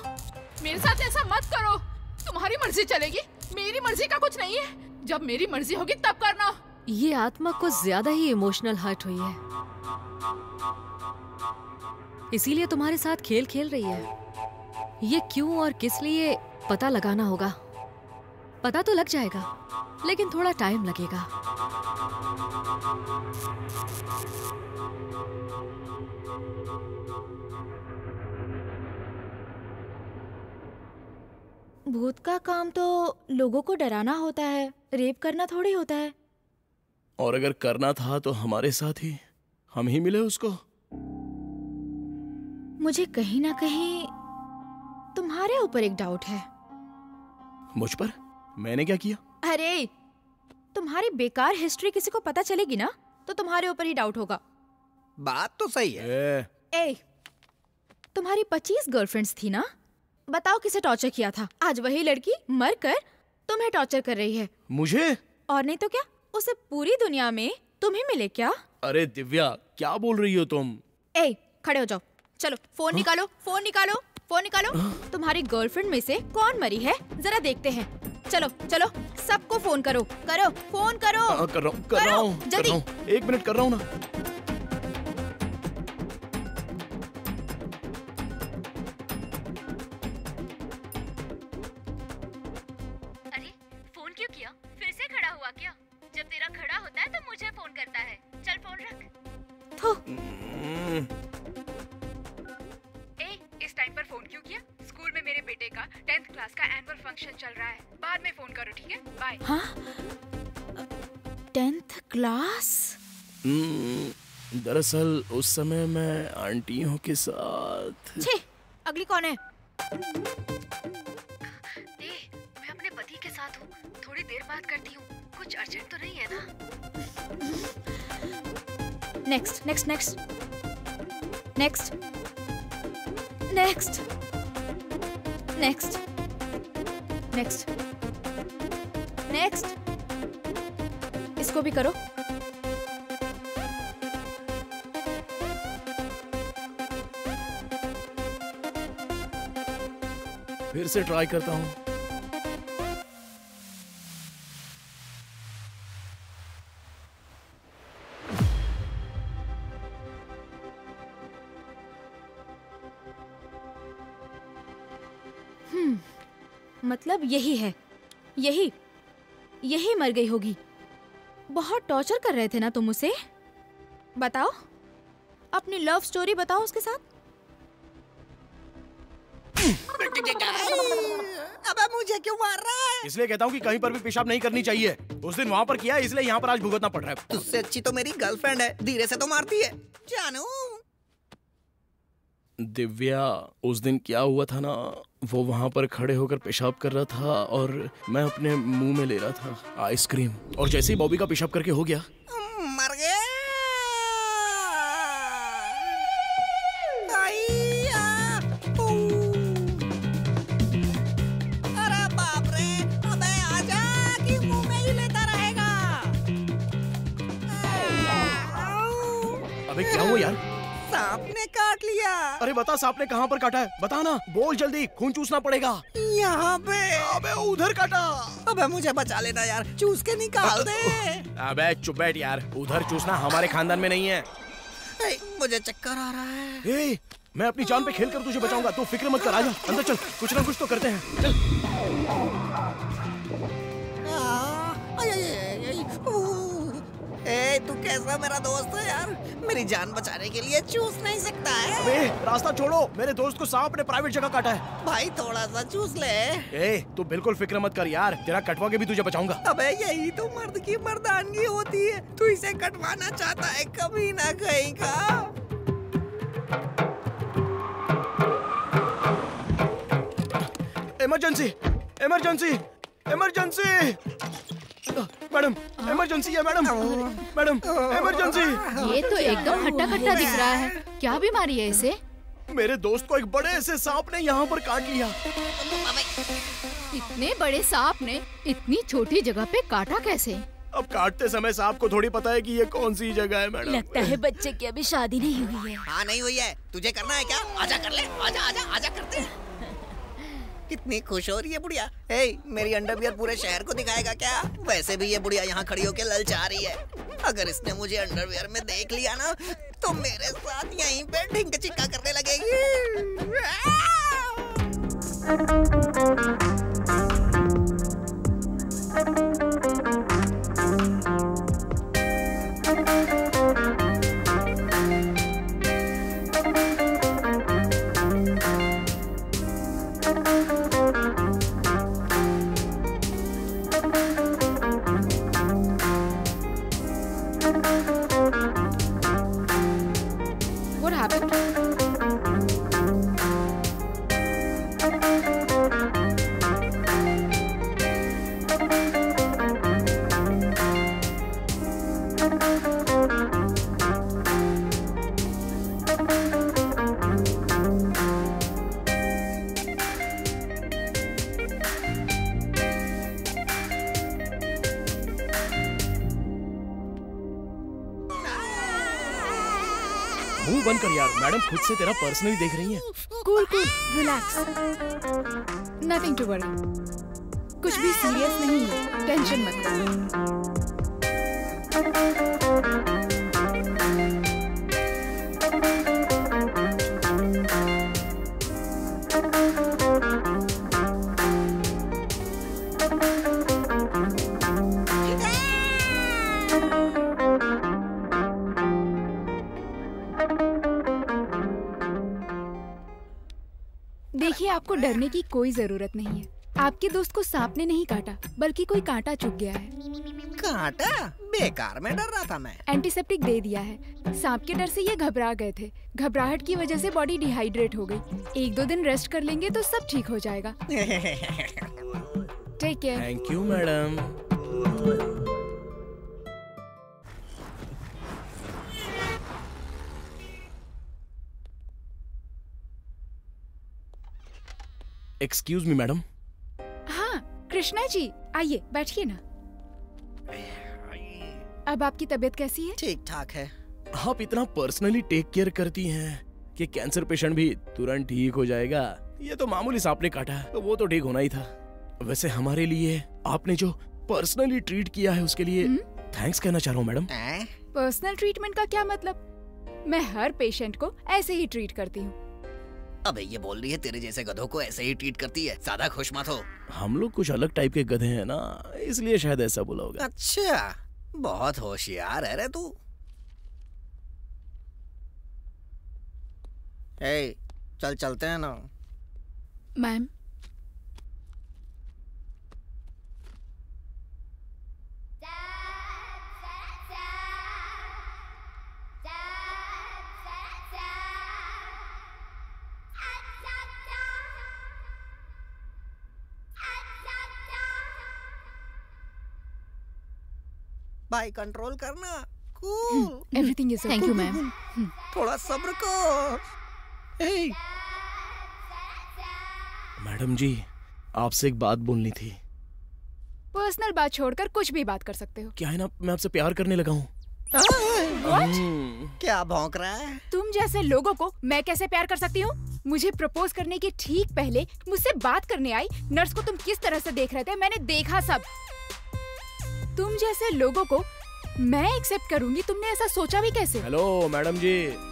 मेरे साथ ऐसा मत करो। तुम्हारी मर्जी चलेगी, मेरी मर्जी का कुछ नहीं है। जब मेरी मर्जी होगी तब करना। ये आत्मा कुछ ज्यादा ही इमोशनल हर्ट हुई है, इसीलिए तुम्हारे साथ खेल खेल रही है। ये क्यों और किस लिए पता लगाना होगा। पता तो लग जाएगा, लेकिन थोड़ा टाइम लगेगा। भूत का काम तो लोगों को डराना होता है, रेप करना थोड़ी होता है। और अगर करना था तो हमारे साथ ही हम ही मिले उसको। मुझे कहीं ना कहीं तुम्हारे ऊपर एक डाउट है। मुझ पर? मैंने क्या किया? अरे, तुम्हारी बेकार हिस्ट्री किसी को पता चलेगी ना, तो तुम्हारे ऊपर ही डाउट होगा। बात तो सही है। ए, तुम्हारी 25 गर्लफ्रेंड्स थी ना? बताओ किसे टॉर्चर किया था? आज वही लड़की मरकर तुम्हें टॉर्चर कर रही है। मुझे? और नहीं तो क्या, उसे पूरी दुनिया में तुम ही मिले क्या? अरे दिव्या, क्या बोल रही हो तुम? ए, खड़े हो जाओ। चलो फोन निकालो, फोन निकालो, फोन निकालो। तुम्हारी गर्लफ्रेंड में से कौन मरी है जरा देखते हैं। चलो चलो, सबको फोन करो, करो फोन करो। कर रहा हूँ, जल्दी। 1 मिनट कर रहा हूँ ना। अरे फोन क्यों किया? फिर से खड़ा हुआ क्या? जब तेरा खड़ा होता है तो मुझे फोन करता है। चल फोन रख। थू। इस टाइम पर फोन क्यों किया? स्कूल में मेरे बेटे का 10th क्लास का एनुअल फंक्शन चल रहा है। बाद में फोन करो, ठीक है? बाय। हाँ? 10th class? दरअसल उस समय मैं आंटियों के साथ। छे, अगली कौन है? मैं अपने पति के साथ हूँ, थोड़ी देर बात करती हूँ। कुछ अर्जेंट तो नहीं है ना? Next next next next next next next next. इसको भी करो। फिर से ट्राई करता हूँ। मतलब यही है, यही मर गई होगी। बहुत टॉर्चर कर रहे थे ना तुम उसे? बताओ, अपनी लव स्टोरी बताओ उसके साथ। अबे मुझे क्यों मार रहा है? इसलिए कहता हूँ कि कहीं पर भी पेशाब नहीं करनी चाहिए। उस दिन वहाँ पर किया, इसलिए यहाँ पर आज भुगतना पड़ रहा है। तुझसे अच्छी तो मेरी गर्लफ्रेंड है, धीरे से तो मारती है। जानू दिव्या, उस दिन क्या हुआ था ना, वो वहाँ पर खड़े होकर पेशाब कर रहा था और मैं अपने मुंह में ले रहा था आइसक्रीम, और जैसे ही बॉबी का पेशाब करके हो गया, मर गया। अरे बाप रे, अबे आजा कि मुंह में ही लेता रहेगा। अबे क्या हुआ यार? सांप ने काट लिया। अरे बता, सांप ने कहाँ पर काटा है? बता ना, बोल जल्दी, खून चूसना पड़ेगा। यहाँ पे। अबे उधर काटा। अबे मुझे बचा लेना यार, चूस के निकाल दे। अबे चुप बैठ यार, उधर चूसना हमारे खानदान में नहीं है। मुझे चक्कर आ रहा है। ए, मैं अपनी जान पे खेल कर तुझे बचाऊंगा, तू फिक्र मत कर। आजा अंदर चल, कुछ ना कुछ तो करते हैं। चल। ए, तू कैसा मेरा दोस्त है यार? मेरी जान बचाने के लिए चूस नहीं सकता है? अबे रास्ता छोड़ो, मेरे दोस्त को सांप ने प्राइवेट जगह काटा है। भाई थोड़ा सा चूस ले। ए, तू बिल्कुल फिक्र मत कर यार, तेरा कटवा के भी तुझे बचाऊंगा। अबे यही तो मर्द की मर्दानगी होती है। तू इसे कटवाना चाहता है कभी ना कहीं का। Emergency, emergency, emergency. Madam, emergency है मैडम। Madam, emergency. ये तो एकदम हट्टा कट्टा दिख रहा है। क्या बीमारी है इसे? मेरे दोस्त को एक बड़े से सांप ने यहाँ पर काट लिया। इतने बड़े सांप ने इतनी छोटी जगह पे काटा कैसे? अब काटते समय सांप को थोड़ी पता है कि ये कौन सी जगह है मैडम। लगता है बच्चे की अभी शादी नहीं हुई है। हाँ नहीं हुई है, तुझे करना है क्या? आजा कर ले, आजा आजा आजा करते हैं। कितनी खुश हो रही है बुढ़िया। ए, मेरी अंडरवियर पूरे शहर को दिखाएगा क्या? वैसे भी ये बुढ़िया यहाँ खड़ी होके ललचा रही है। अगर इसने मुझे अंडरवियर में देख लिया ना, तो मेरे साथ यहीं पे ढिंक चिक्का करने लगेगी। What happened? मुंह बंद कर यार, मैडम खुद से तेरा पर्सनली देख रही हैं। Cool, cool, relax. Nothing to worry. कुछ भी सीरियस नहीं है, टेंशन मत लो। देखिए, आपको डरने की कोई जरूरत नहीं है। आपके दोस्त को सांप ने नहीं काटा, बल्कि कोई कांटा चुभ गया है। कांटा? बेकार में डर रहा था मैं। एंटीसेप्टिक दे दिया है। सांप के डर से ये घबरा गए थे। घबराहट की वजह से बॉडी डिहाइड्रेट हो गई। 1-2 दिन रेस्ट कर लेंगे तो सब ठीक हो जाएगा। Take care. Thank you madam. Excuse me madam. हाँ कृष्णा जी, आइए बैठिए ना। अब आपकी तबीयत कैसी है? ठीक ठाक है। आप इतना पर्सनली टेक केयर करती हैं कि कैंसर पेशेंट भी तुरंत ठीक हो जाएगा। ये तो मामूली सांप ने काटा है, तो वो तो ठीक होना ही था। वैसे हमारे लिए आपने जो पर्सनली ट्रीट किया है उसके लिए थैंक्स कहना चाह रहा हूँ मैडम। पर्सनल ट्रीटमेंट का क्या मतलब? मैं हर पेशेंट को ऐसे ही ट्रीट करती हूँ। अबे ये बोल रही है तेरे जैसे गधों को ऐसे ही ट्रीट करती है। ज्यादा खुश मत हो। हम लोग कुछ अलग टाइप के गधे हैं ना, इसलिए शायद ऐसा बोला होगा। अच्छा, बहुत होशियार है रे तू। ए, चल चलते हैं ना। मैम, भाई कंट्रोल करना। Cool. Everything is thank you ma'am. थोड़ा सब्र कर। ए, मैडम जी, आपसे एक बात बोलनी थी। पर्सनल बात छोड़कर कुछ भी बात कर सकते हो। क्या है ना, मैं आपसे प्यार करने लगा हूँ। क्या भौंक रहा है? तुम जैसे लोगों को मैं कैसे प्यार कर सकती हूँ? मुझे प्रपोज करने के ठीक पहले मुझसे बात करने आई नर्स को तुम किस तरह से देख रहे थे, मैंने देखा सब। तुम जैसे लोगों को मैं एक्सेप्ट करूंगी, तुमने ऐसा सोचा भी कैसे? हेलो मैडम जी,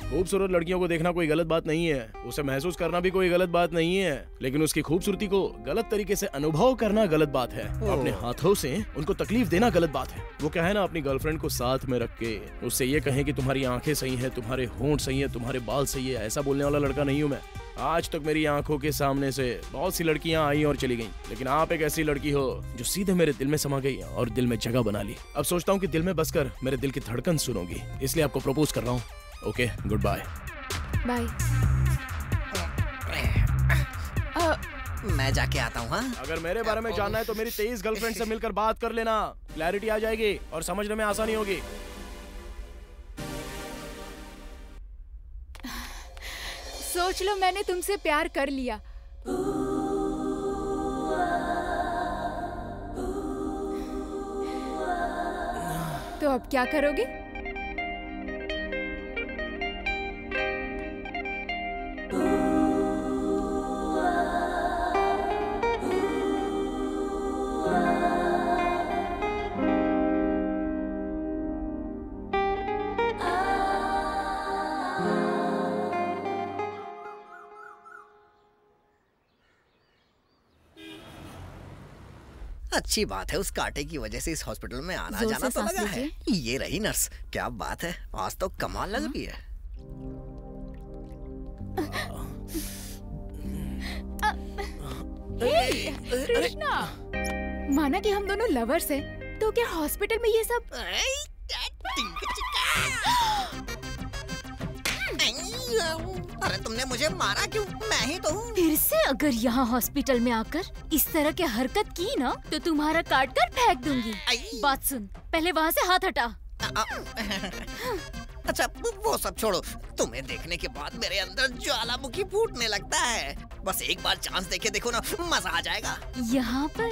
खूबसूरत लड़कियों को देखना कोई गलत बात नहीं है, उसे महसूस करना भी कोई गलत बात नहीं है, लेकिन उसकी खूबसूरती को गलत तरीके से अनुभव करना गलत बात है। अपने हाथों से उनको तकलीफ देना गलत बात है। वो क्या है ना, अपनी गर्लफ्रेंड को साथ में रख के उससे ये कहें कि तुम्हारी आंखें सही है, तुम्हारे होंठ सही है, तुम्हारे बाल सही है, ऐसा बोलने वाला लड़का नहीं हूँ मैं। आज तक मेरी आंखों के सामने से बहुत सी लड़कियां आई और चली गईं, लेकिन आप एक ऐसी लड़की हो जो सीधे मेरे दिल में समा गई और दिल में जगह बना ली। अब सोचता हूँ कि दिल में बसकर मेरे दिल की धड़कन सुनोगी, इसलिए आपको प्रपोज कर रहा हूँ। Okay, good bye. बाय। मैं जाके आता हूँ। हाँ, अगर मेरे बारे में जानना है तो मेरी 23 गर्लफ्रेंड से मिलकर बात कर लेना, क्लैरिटी आ जाएगी और समझने में आसानी होगी। सोच लो मैंने तुमसे प्यार कर लिया। तो अब क्या करोगे? अच्छी बात है, उस कांटे की वजह से इस हॉस्पिटल में आना जाना तो लगा है। ये रही नर्स, क्या बात है, आज तो कमाल लग रही है। कृष्णा, माना कि हम दोनों लवर्स हैं, तो क्या हॉस्पिटल में ये सब? अरे तुमने मुझे मारा क्यों? मैं ही तो हूँ। फिर से अगर यहाँ हॉस्पिटल में आकर इस तरह की हरकत की ना तो तुम्हारा काट कर फेंक दूंगी। बात सुन, पहले वहाँ से हाथ हटा। अच्छा वो सब छोड़ो, तुम्हें देखने के बाद मेरे अंदर ज्वालामुखी फूटने लगता है। बस एक बार चांस देके देखो ना, मजा आ जाएगा। यहाँ पर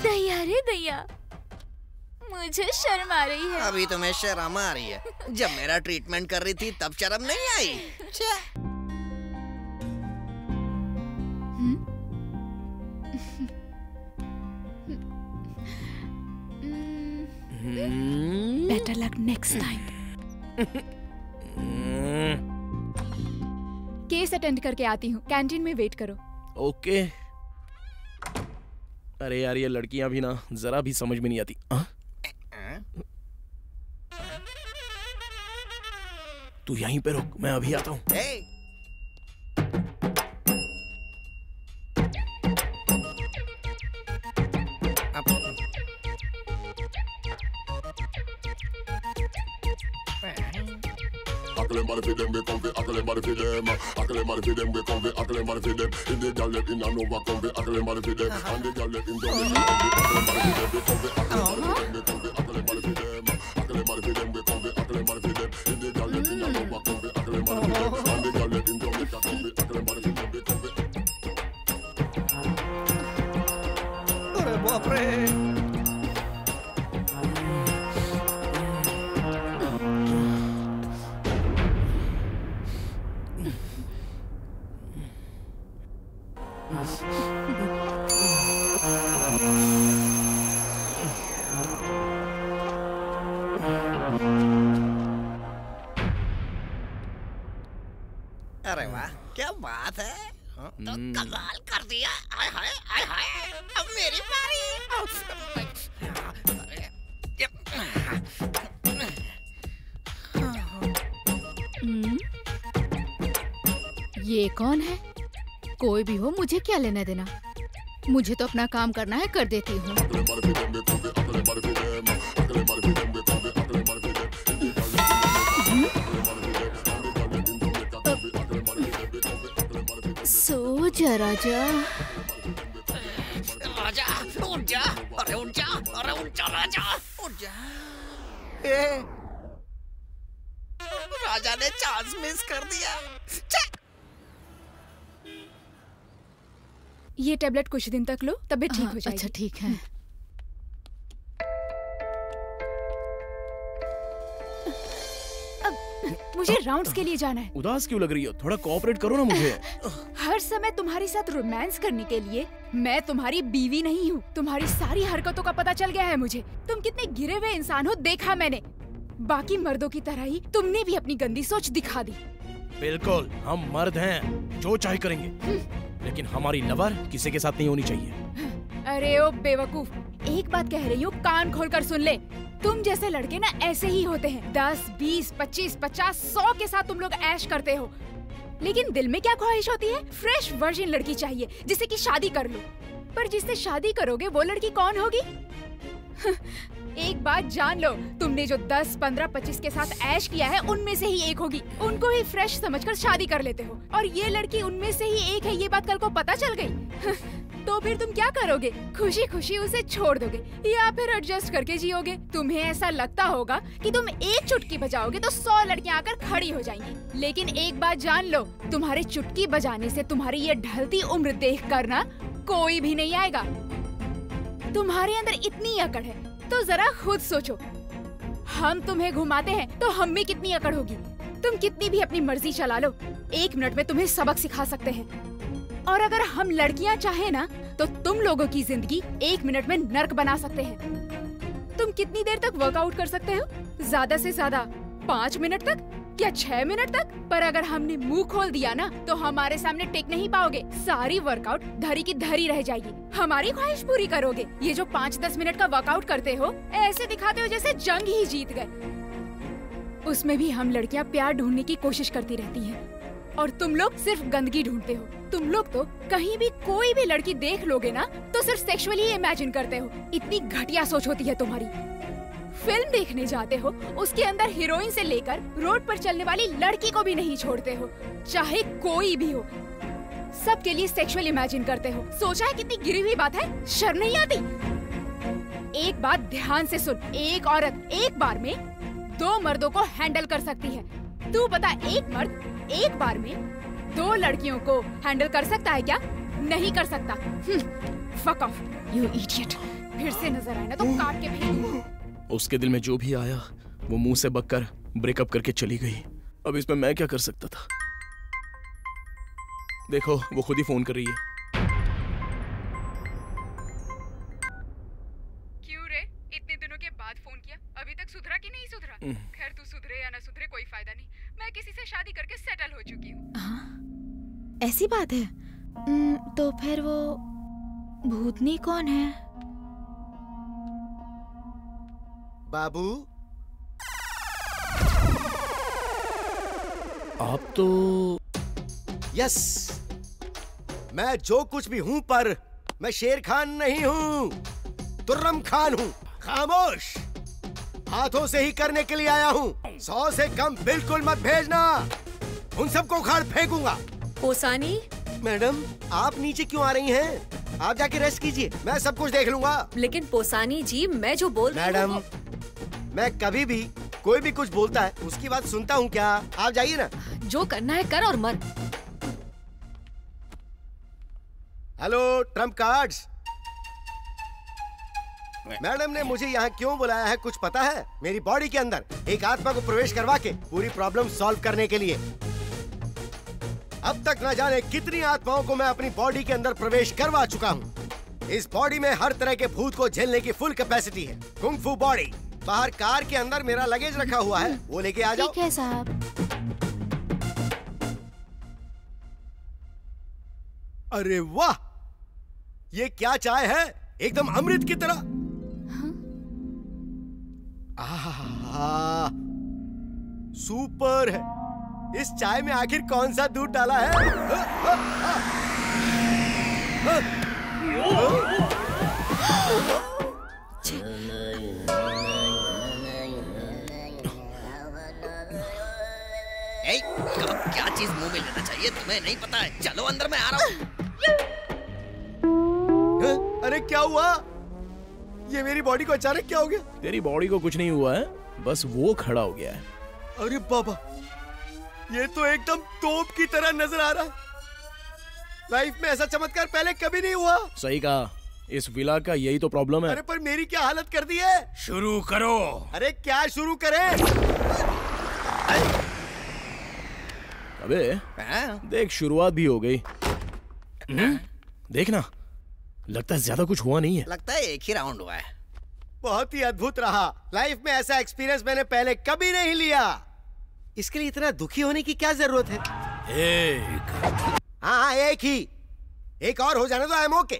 दया रे दया, मुझे शर्म आ रही है। अभी तुम्हें शर्म आ रही है? जब मेरा ट्रीटमेंट कर रही थी तब शर्म नहीं आई? Better luck next time. Case attend करके आती हूँ, कैंटीन में वेट करो। ओके। अरे यार, ये लड़कियां भी ना जरा भी समझ में नहीं आती। तू यहीं पे रुक, मैं अभी आता हूँ। Akle mari fi dem, we come fi akle mari fi dem. Akle mari fi dem, we come fi akle mari fi dem. In the gal let in a Nova come fi akle mari fi dem. And the gal let in Johnny come fi akle mari fi dem. We come fi akle mari fi dem, we come fi akle mari fi dem. Akle mari fi dem, we come fi akle mari fi dem. In the gal let in a Nova come fi akle mari fi dem. And the gal let in Johnny come fi akle mari fi dem. We come fi. अरे बाप रे! अरे वाह, क्या बात है, तो कमाल कर दिया। आय हाय आय हाय, अब मेरी बारी। ये कौन है? कोई भी हो, मुझे क्या लेना देना। मुझे तो अपना काम करना है, कर देती हूँ। सो जा राजा। राजा उठ जा, अरे उठ जा, अरे उठ जा राजा, उठ जा। राजा ने चांस मिस कर दिया। ये टेबलेट कुछ दिन तक लो, तबीयत ठीक हो जाएगी। अच्छा ठीक है। मुझे राउंड्स के लिए जाना है। उदास क्यों लग रही हो? थोड़ा कोऑपरेट करो ना मुझे। हर समय तुम्हारे साथ रोमांस करने के लिए मैं तुम्हारी बीवी नहीं हूँ। तुम्हारी सारी हरकतों का पता चल गया है मुझे। तुम कितने गिरे हुए इंसान हो, देखा मैंने। बाकी मर्दों की तरह ही तुमने भी अपनी गंदी सोच दिखा दी। बिल्कुल, हम मर्द हैं, जो चाहे करेंगे, लेकिन हमारी लवर किसी के साथ नहीं होनी चाहिए। अरे ओ बेवकूफ, एक बात कह रही हूँ, कान खोलकर सुन ले। तुम जैसे लड़के ना ऐसे ही होते हैं। 10, 20, 25, 50, 100 के साथ तुम लोग ऐश करते हो, लेकिन दिल में क्या ख्वाहिश होती है? फ्रेश वर्जिन लड़की चाहिए जिससे कि शादी कर लो। पर जिससे शादी करोगे वो लड़की कौन होगी? एक बात जान लो, तुमने जो 10, 15, 25 के साथ ऐश किया है उनमें से ही एक होगी। उनको ही फ्रेश समझकर शादी कर लेते हो, और ये लड़की उनमें से ही एक है, ये बात कल को पता चल गई। तो फिर तुम क्या करोगे? खुशी खुशी उसे छोड़ दोगे या फिर एडजस्ट करके जियोगे? तुम्हें ऐसा लगता होगा कि तुम एक चुटकी बजाओगे तो 100 लड़कियां आकर खड़ी हो जाएंगी। लेकिन एक बात जान लो, तुम्हारे चुटकी बजाने से तुम्हारी ये ढलती उम्र देख कर ना कोई भी नहीं आएगा। तुम्हारे अंदर इतनी अकड़ है तो जरा खुद सोचो, हम तुम्हें घुमाते हैं तो हम में कितनी अकड़ होगी। तुम कितनी भी अपनी मर्जी चला लो, 1 मिनट में तुम्हें सबक सिखा सकते हैं। और अगर हम लड़कियां चाहे ना तो तुम लोगों की जिंदगी 1 मिनट में नर्क बना सकते हैं। तुम कितनी देर तक वर्कआउट कर सकते हो? ज्यादा से ज्यादा 5 मिनट तक या 6 मिनट तक। पर अगर हमने मुंह खोल दिया ना तो हमारे सामने टिक नहीं पाओगे। सारी वर्कआउट धरी की धरी रह जाएगी। हमारी ख्वाहिश पूरी करोगे। ये जो 5-10 मिनट का वर्कआउट करते हो, ऐसे दिखाते हो जैसे जंग ही जीत गए। उसमें भी हम लड़कियां प्यार ढूंढने की कोशिश करती रहती हैं, और तुम लोग सिर्फ गंदगी ढूंढते हो। तुम लोग तो कहीं भी कोई भी लड़की देख लोगे ना तो सिर्फ सेक्सुअली इमेजिन करते हो। इतनी घटिया सोच होती है तुम्हारी। फिल्म देखने जाते हो, उसके अंदर हीरोइन से लेकर रोड पर चलने वाली लड़की को भी नहीं छोड़ते हो, चाहे कोई भी हो। सबके लिए सेक्सुअल इमेजिन करते हो। सोचा है कितनी गिरी हुई बात है? शर्म नहीं आती? एक बात ध्यान से सुन, एक औरत एक बार में 2 मर्दों को हैंडल कर सकती है। तू बता, एक मर्द एक बार में 2 लड़कियों को हैंडल कर सकता है क्या? नहीं कर सकता। Fuck off you idiot. फिर से नजर आए ना तो काट के फेंकूंगा। उसके दिल में जो भी आया वो मुंह से बककर ब्रेकअप करके चली गई। अब इसमें मैं क्या कर सकता था? देखो, वो खुद ही फोन कर रही है। क्यों रे, इतने दिनों के बाद फोन किया? अभी तक सुधरा कि नहीं सुधरा? खैर, तू सुधरे या ना सुधरे कोई फायदा नहीं। मैं किसी से शादी करके सेटल हो चुकी हूँ। ऐसी बात है? तो फिर वो भूतनी कौन है? बाबू, आप तो यस, मैं जो कुछ भी हूं, पर मैं शेर खान नहीं हूं, तुर्रम खान हूं। खामोश, हाथों से ही करने के लिए आया हूं। 100 से कम बिल्कुल मत भेजना, उन सबको उखाड़ फेंकूंगा। पोसानी मैडम, आप नीचे क्यों आ रही हैं? आप जाके रेस्ट कीजिए, मैं सब कुछ देख लूंगा। लेकिन पोसानी जी, मैं जो बोल रही हूं। मैडम, मैं कभी भी कोई भी कुछ बोलता है उसकी बात सुनता हूँ क्या? आप जाइए ना। जो करना है कर और मर। हेलो ट्रम्प कार्ड्स, मैडम ने मुझे यहाँ क्यों बुलाया है कुछ पता है? मेरी बॉडी के अंदर एक आत्मा को प्रवेश करवा के पूरी प्रॉब्लम सॉल्व करने के लिए। अब तक न जाने कितनी आत्माओं को मैं अपनी बॉडी के अंदर प्रवेश करवा चुका हूँ। इस बॉडी में हर तरह के भूत को झेलने की फुल कैपेसिटी है। कुंग फू बॉडी। बाहर कार के अंदर मेरा लगेज रखा हुआ है, वो लेके आ जाओ। ठीक है साहब। अरे वाह, ये क्या चाय है, एकदम अमृत की तरह। आहा, सुपर है। इस चाय में आखिर कौन सा दूध डाला है? क्या चीज मुंह में लेना चाहिए तुम्हें नहीं पता है? चलो अंदर, मैं आ रहा हूँ। अरे क्या हुआ? ये मेरी बॉडी को अचानक क्या हो गया? तेरी बॉडी को कुछ नहीं हुआ है, बस वो खड़ा हो गया है। अरे बाबा, ये तो एकदम तोप की तरह नजर आ रहा है। लाइफ में ऐसा चमत्कार पहले कभी नहीं हुआ। सही कहा, इस विला का यही तो प्रॉब्लम है। अरे पर मेरी क्या हालत कर दी है। शुरू करो। अरे क्या शुरू करें? अबे देख, शुरुआत भी हो गई। देखना, लगता है ज्यादा कुछ हुआ नहीं है। लगता है एक ही राउंड हुआ है। बहुत ही अद्भुत रहा। लाइफ में ऐसा एक्सपीरियंस मैंने पहले कभी नहीं लिया। इसके लिए इतना दुखी होने की क्या जरूरत है? हाँ, एक ही। एक और हो जाने दो, आई एम ओके।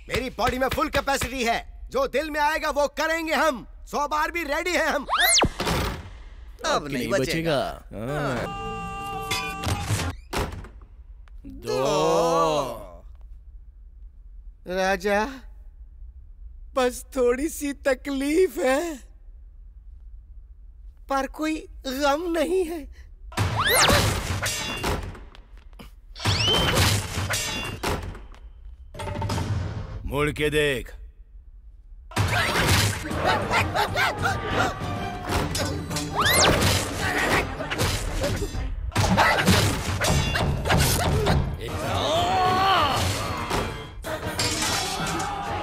मेरी बॉडी में फुल कैपेसिटी है। जो दिल में आएगा वो करेंगे हम। 100 बार भी रेडी है हम। अब नहीं बचेगा। 2 राजा, बस थोड़ी सी तकलीफ है, पर कोई गम नहीं है। मुड़ के देख।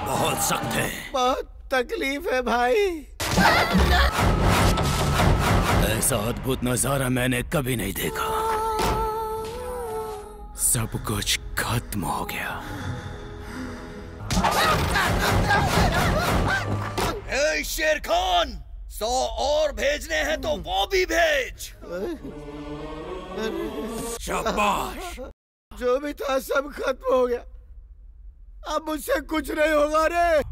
बहुत सख्त है। बहुत तकलीफ है भाई। ऐसा अद्भुत नजारा मैंने कभी नहीं देखा। सब कुछ खत्म हो गया। ए शेर खान, 100 और भेजने हैं तो वो भी भेज। शाबाश। जो भी था सब खत्म हो गया। अब मुझसे कुछ नहीं होगा रे।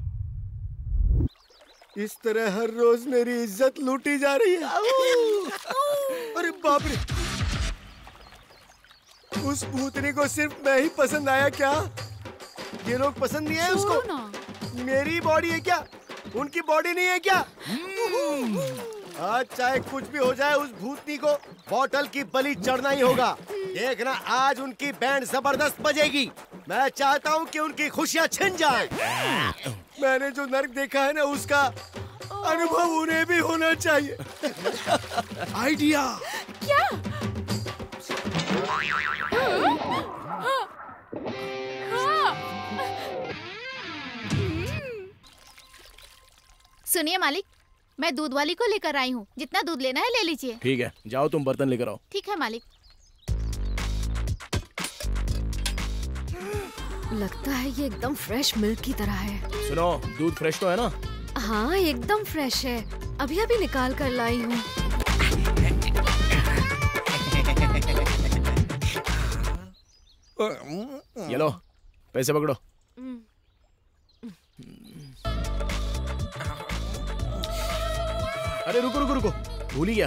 इस तरह हर रोज मेरी इज्जत लूटी जा रही है। अरे बाप रे, उस भूतनी को सिर्फ मैं ही पसंद आया क्या? ये लोग पसंद नहीं है उसको? मेरी बॉडी है क्या? उनकी बॉडी नहीं है क्या? आज चाहे कुछ भी हो जाए, उस भूतनी को बॉटल की बलि चढ़ना ही होगा। देखना, आज उनकी बैंड जबरदस्त बजेगी। मैं चाहता हूँ कि उनकी खुशियाँ छिन जाएं। मैंने जो नर्क देखा है ना, उसका अनुभव उन्हें भी होना चाहिए। आइडिया क्या? सुनिए मालिक, मैं दूध वाली को लेकर आई हूँ। जितना दूध लेना है ले लीजिए। ठीक है, जाओ तुम बर्तन लेकर आओ। ठीक है मालिक। लगता है ये एकदम फ्रेश मिल्क की तरह है। सुनो, दूध फ्रेश तो है ना? हाँ, एकदम फ्रेश है। अभी अभी निकाल कर लाई हूँ। ये लो, पैसे पकड़ो। अरे रुको रुको रुको, भूल ही गया,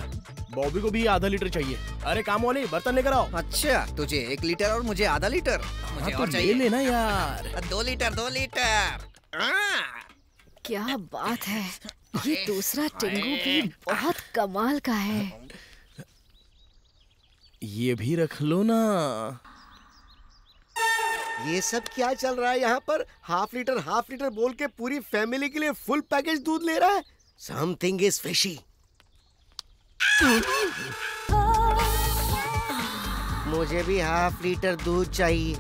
बॉबी को भी आधा लीटर चाहिए। अरे काम वाली, बर्तन लेकर आओ। अच्छा, तुझे 1 लीटर और मुझे आधा लीटर। मुझे और चाहिए। ले लेना यार। 2 लीटर 2 लीटर। क्या बात है, ये दूसरा टिंगू भी बहुत कमाल का है। ये भी रख लो ना। ये सब क्या चल रहा है यहाँ पर? हाफ लीटर बोल के पूरी फैमिली के लिए फुल पैकेज दूध ले रहा है। Something is fishy. मुझे भी हाफ लीटर दूध चाहिए।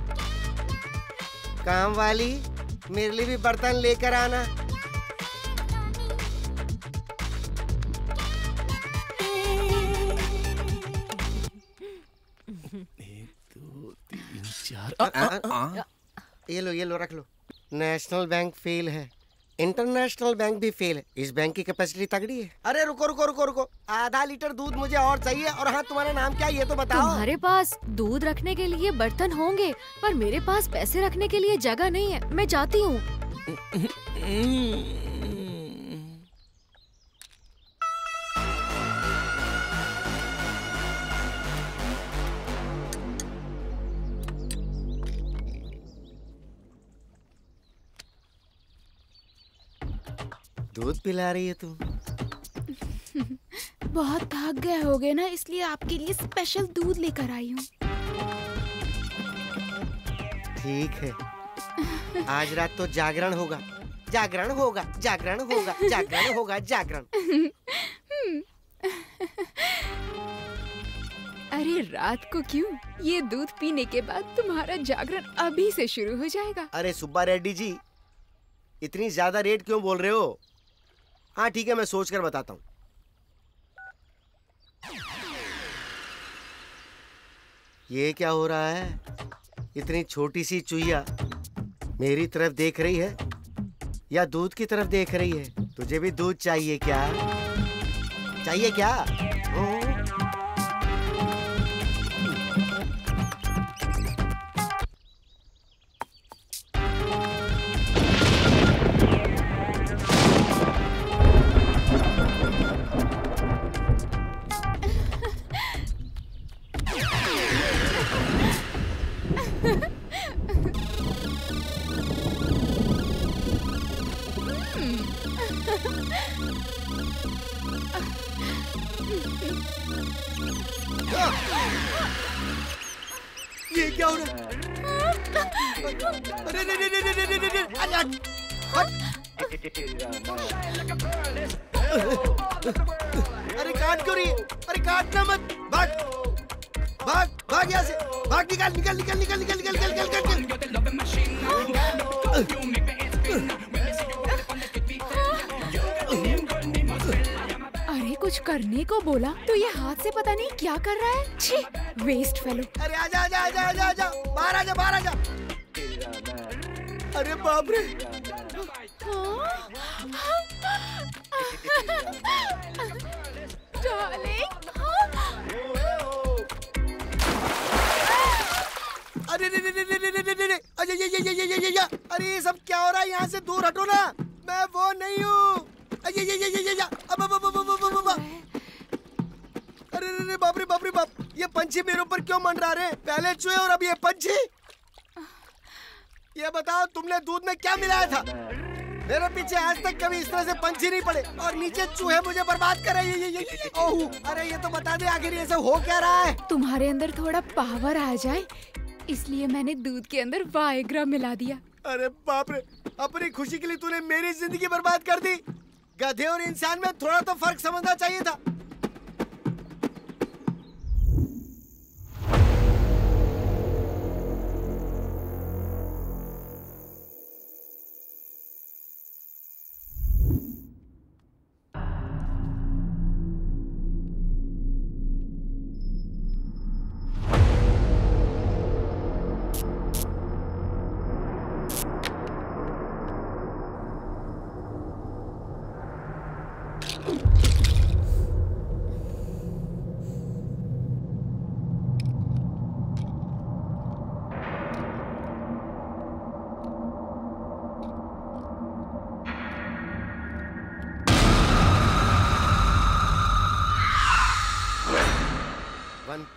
काम वाली, मेरे लिए भी बर्तन लेकर आना। ये लो रख लो। नेशनल बैंक फेल है। इंटरनेशनल बैंक भी फेल है। इस बैंक की कैपेसिटी तगड़ी है। अरे रुको रुको रुको रुको, आधा लीटर दूध मुझे और चाहिए। और हाँ, तुम्हारा नाम क्या है ये तो बताओ। तुम्हारे पास दूध रखने के लिए बर्तन होंगे, पर मेरे पास पैसे रखने के लिए जगह नहीं है। मैं जाती हूँ। दूध पिला रही है तू? बहुत थक गए होगे ना, इसलिए आपके लिए स्पेशल दूध लेकर आई हूँ। ठीक है, आज रात तो जागरण होगा, जागरण होगा, जागरण होगा, जागरण होगा, जागरण। अरे रात को क्यों, ये दूध पीने के बाद तुम्हारा जागरण अभी से शुरू हो जाएगा। अरे सुब्बा रेड्डी जी, इतनी ज्यादा रेट क्यों बोल रहे हो? हाँ ठीक है, मैं सोच कर बताता हूँ। ये क्या हो रहा है? इतनी छोटी सी चुईया मेरी तरफ देख रही है या दूध की तरफ देख रही है? तुझे भी दूध चाहिए क्या? चाहिए क्या? ये क्या हो रहा है? अरे अरे काट क्यों रही है? अरे काटना मत, भाग भाग भाग यहाँ से, भाग, निकल निकल निकल निकल निकल निकल निकल निकल अरे कुछ करने को बोला तो ये हाथ से पता नहीं क्या कर रहा है। छी, वेस्ट फेलो। अरे आजा आजा आजा आजा आजा, बाहर आजा, बाहर आजा। अरे बाप रे, अरे अरे ये सब क्या हो रहा है? यहाँ से दूर हटो ना, मैं वो नहीं हूँ। अरे बाप रे बाप रे बाप, ये पंछी मेरे ऊपर क्यों मंडरा रहे हैं? पहले चूहे और अब ये पंछी। ये बताओ, तुमने दूध में क्या मिलाया था? मेरे पीछे आज तक कभी इस तरह से पंछी नहीं पड़े, और नीचे चूहे मुझे बर्बाद कर रहे हैं। ओह, अरे ये तो बता दे आखिर ये सब हो क्या रहा है? तुम्हारे अंदर थोड़ा पावर आ जाए, इसलिए मैंने दूध के अंदर वाइग्रा मिला दिया। अरे बाप रे, अपनी खुशी के लिए तूने मेरी जिंदगी बर्बाद कर दी। गधे और इंसान में थोड़ा तो फर्क समझना चाहिए था।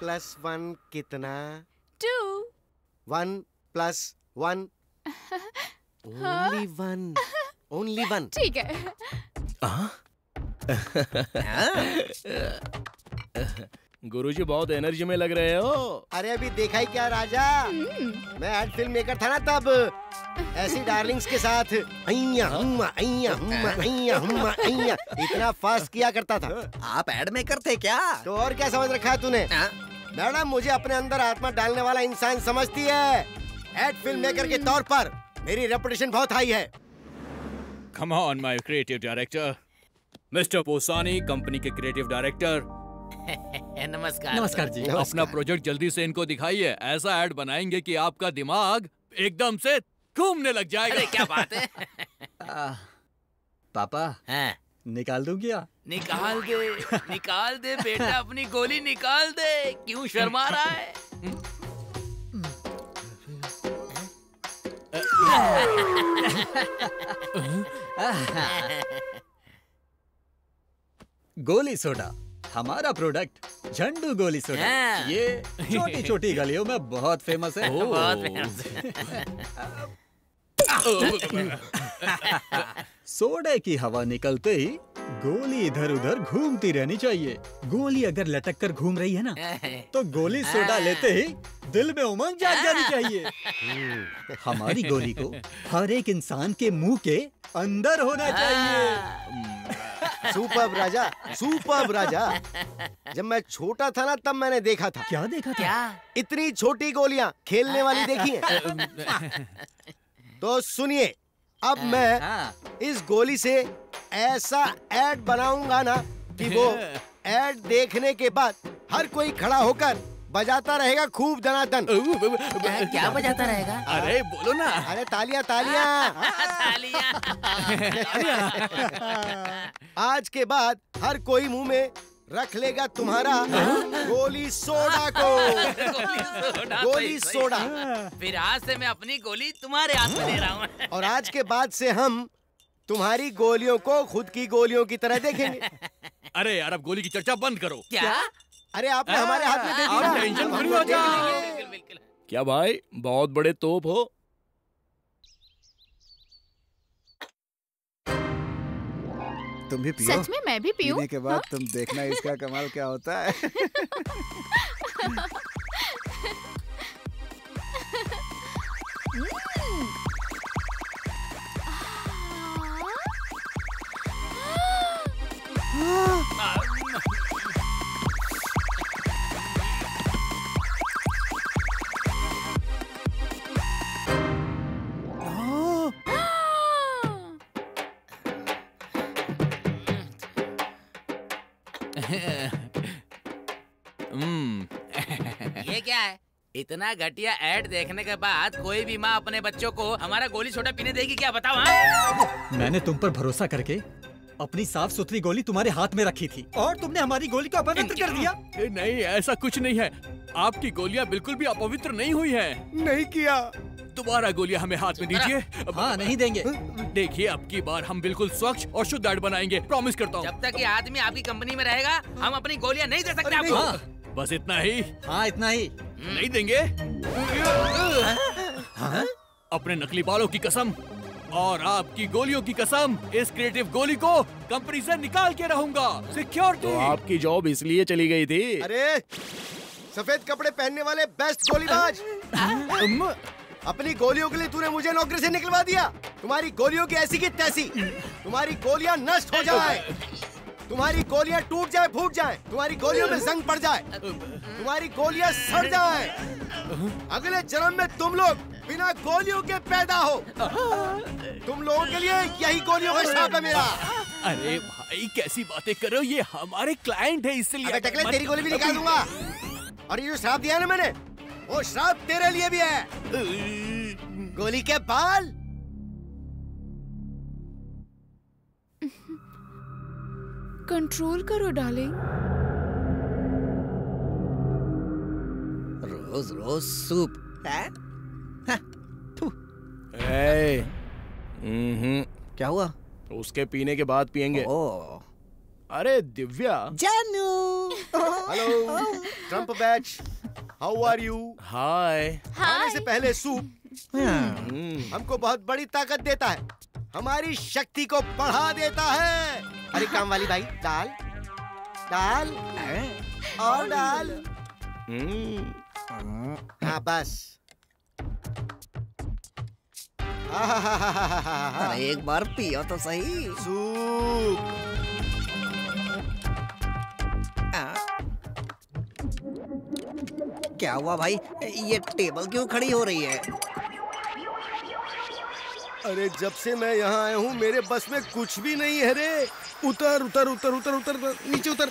+1 कितना? 2। 1 + 1 only one। ठीक है। गुरुजी बहुत एनर्जी में लग रहे हो। अरे अभी देखा ही क्या राजा, मैं एड फिल्म मेकर था ना तब, ऐसी डार्लिंग्स के साथ इतना फास्ट किया करता था। आप एड मेकर थे क्या? तो और क्या समझ रखा है तूने? मैडम मुझे अपने अंदर आत्मा डालने वाला इंसान समझती है। एड फिल्म मेकर के तौर पर मेरी रेपुटेशन बहुत हाई है। Come on, my creative director. Mr. Posani, company के क्रिएटिव डायरेक्टर। नमस्कार। नमस्कार जी। अपना प्रोजेक्ट जल्दी से इनको दिखाइए। ऐसा ऐड बनाएंगे कि आपका दिमाग एकदम से घूमने लग जाएगा। अरे क्या बात है। पापा हैं? निकाल दूं क्या? निकाल दे बेटा, अपनी गोली निकाल दे। क्यों शर्मा रहा है? गोली सोडा हमारा प्रोडक्ट, झंडू गोली सोडा। ये छोटी छोटी गलियों में बहुत फेमस है। बहुत फेमस सोडे की हवा निकलते ही गोली इधर उधर घूमती रहनी चाहिए। गोली अगर लटक कर घूम रही है ना, तो गोली सोडा लेते ही दिल में उमंग जाग जानी चाहिए। हमारी गोली को हर एक इंसान के मुंह के अंदर होना चाहिए। सुपर्ब राजा, सुपर्ब राजा। जब मैं छोटा था ना, तब मैंने देखा था। क्या देखा था? इतनी छोटी गोलियां खेलने वाली देखी हैं? तो सुनिए, अब मैं इस गोली से ऐसा ऐड बनाऊंगा ना कि वो ऐड देखने के बाद हर कोई खड़ा होकर बजाता रहेगा खूब दनादन। क्या बजाता रहेगा? अरे बोलो ना। अरे तालियां तालियां। आज के बाद हर कोई मुंह में रख लेगा तुम्हारा गोली सोडा को। गोली सोडा। फिर आज से मैं अपनी गोली तुम्हारे हाथ में दे रहा हूँ। और आज के बाद से हम तुम्हारी गोलियों को खुद की गोलियों की तरह देखेंगे। अरे यार, अब गोली की चर्चा बंद करो। क्या? अरे आपने हमारे हाथ में दे दी ना। टेंशन फ्री हो जाओ। क्या भाई, बहुत बड़े तोप हो। तुम भी पियो। सच में मैं भी पीऊं? पीने के बाद तुम देखना इसका कमाल क्या होता है। ये क्या है? इतना घटिया ऐड देखने के बाद कोई भी माँ अपने बच्चों को हमारा गोली सोडा पीने देगी क्या? बताओ। मैंने तुम पर भरोसा करके अपनी साफ सुथरी गोली तुम्हारे हाथ में रखी थी, और तुमने हमारी गोली को अपवित्र कर दिया। नहीं, ऐसा कुछ नहीं है। आपकी गोलियां बिल्कुल भी अपवित्र नहीं हुई हैं। नहीं किया। दोबारा गोलियां हमें हाथ में दीजिए। हाँ, नहीं देंगे। देखिए, अब की बार हम बिल्कुल स्वच्छ और शुद्ध ऐड बनाएंगे, प्रॉमिस करता हूँ। जब तक ये आदमी आपकी कंपनी में रहेगा, हम अपनी गोलियां नहीं दे सकते आपको। बस इतना ही? हाँ, इतना ही। नहीं देंगे? अपने नकली बालों की कसम और आपकी गोलियों की कसम, इस क्रिएटिव गोली को कंपनी से निकाल के रहूंगा। सिक्योरिटी। तो आपकी जॉब इसलिए चली गई थी? अरे सफेद कपड़े पहनने वाले बेस्ट गोलीबाज, अपनी गोलियों के लिए तूने मुझे नौकरी से निकलवा दिया। तुम्हारी गोलियों की ऐसी की तैसी, तुम्हारी गोलियां नष्ट हो जाए, तुम्हारी गोलियां टूट जाए, फूट जाए, तुम्हारी गोलियों में जंग पड़ जाए, तुम्हारी गोलियां सड़ जाए, अगले जन्म में तुम लोग बिना गोलियों के पैदा हो। तुम लोगों के लिए यही गोलियों का श्राप है मेरा। अरे भाई, कैसी बातें कर रहे हो? ये हमारे क्लाइंट है, इसलिए। अबे टकले, तेरी गोली भी निकाल दूंगा। और ये जो श्राप दिया है ना मैंने, वो श्राप तेरे लिए भी है। गोली के बाल। कंट्रोल करो डार्लिंग। रोज रोज सूप है? क्या हुआ? उसके पीने के बाद पियेंगे। अरे दिव्या। जानू। Hello Trump batch, how are you? Hi. खाने से पहले सूप हमको बहुत बड़ी ताकत देता है, हमारी शक्ति को बढ़ा देता है। अरे काम वाली भाई, दाल दाल और दाल। हाँ बस। अरे एक बार पियो तो सही। सूप। क्या हुआ भाई? ये टेबल क्यों खड़ी हो रही है? अरे जब से मैं यहाँ आया हूँ मेरे बस में कुछ भी नहीं है रे। उतर उतर उतर उतर उतर, उतर नीचे उतर।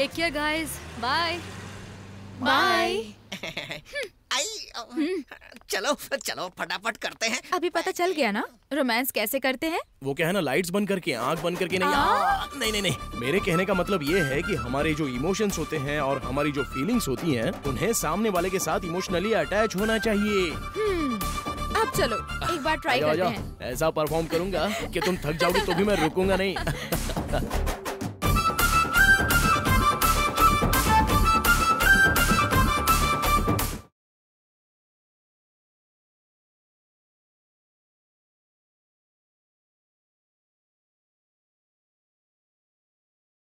Take care guys, bye bye. चलो चलो फटाफट करते हैं। अभी पता चल गया ना रोमांस कैसे करते हैं? वो क्या है ना, लाइट्स बंद करके, आंख बंद करके नहीं। नहीं नहीं नहीं, मेरे कहने का मतलब ये है कि हमारे जो इमोशंस होते हैं और हमारी जो फीलिंग्स होती हैं, उन्हें सामने वाले के साथ इमोशनली अटैच होना चाहिए। अब चलो एक बार ट्राई करते हैं। ऐसा परफॉर्म करूंगा कि तुम थक जाओगे तो भी मैं रुकूंगा नहीं।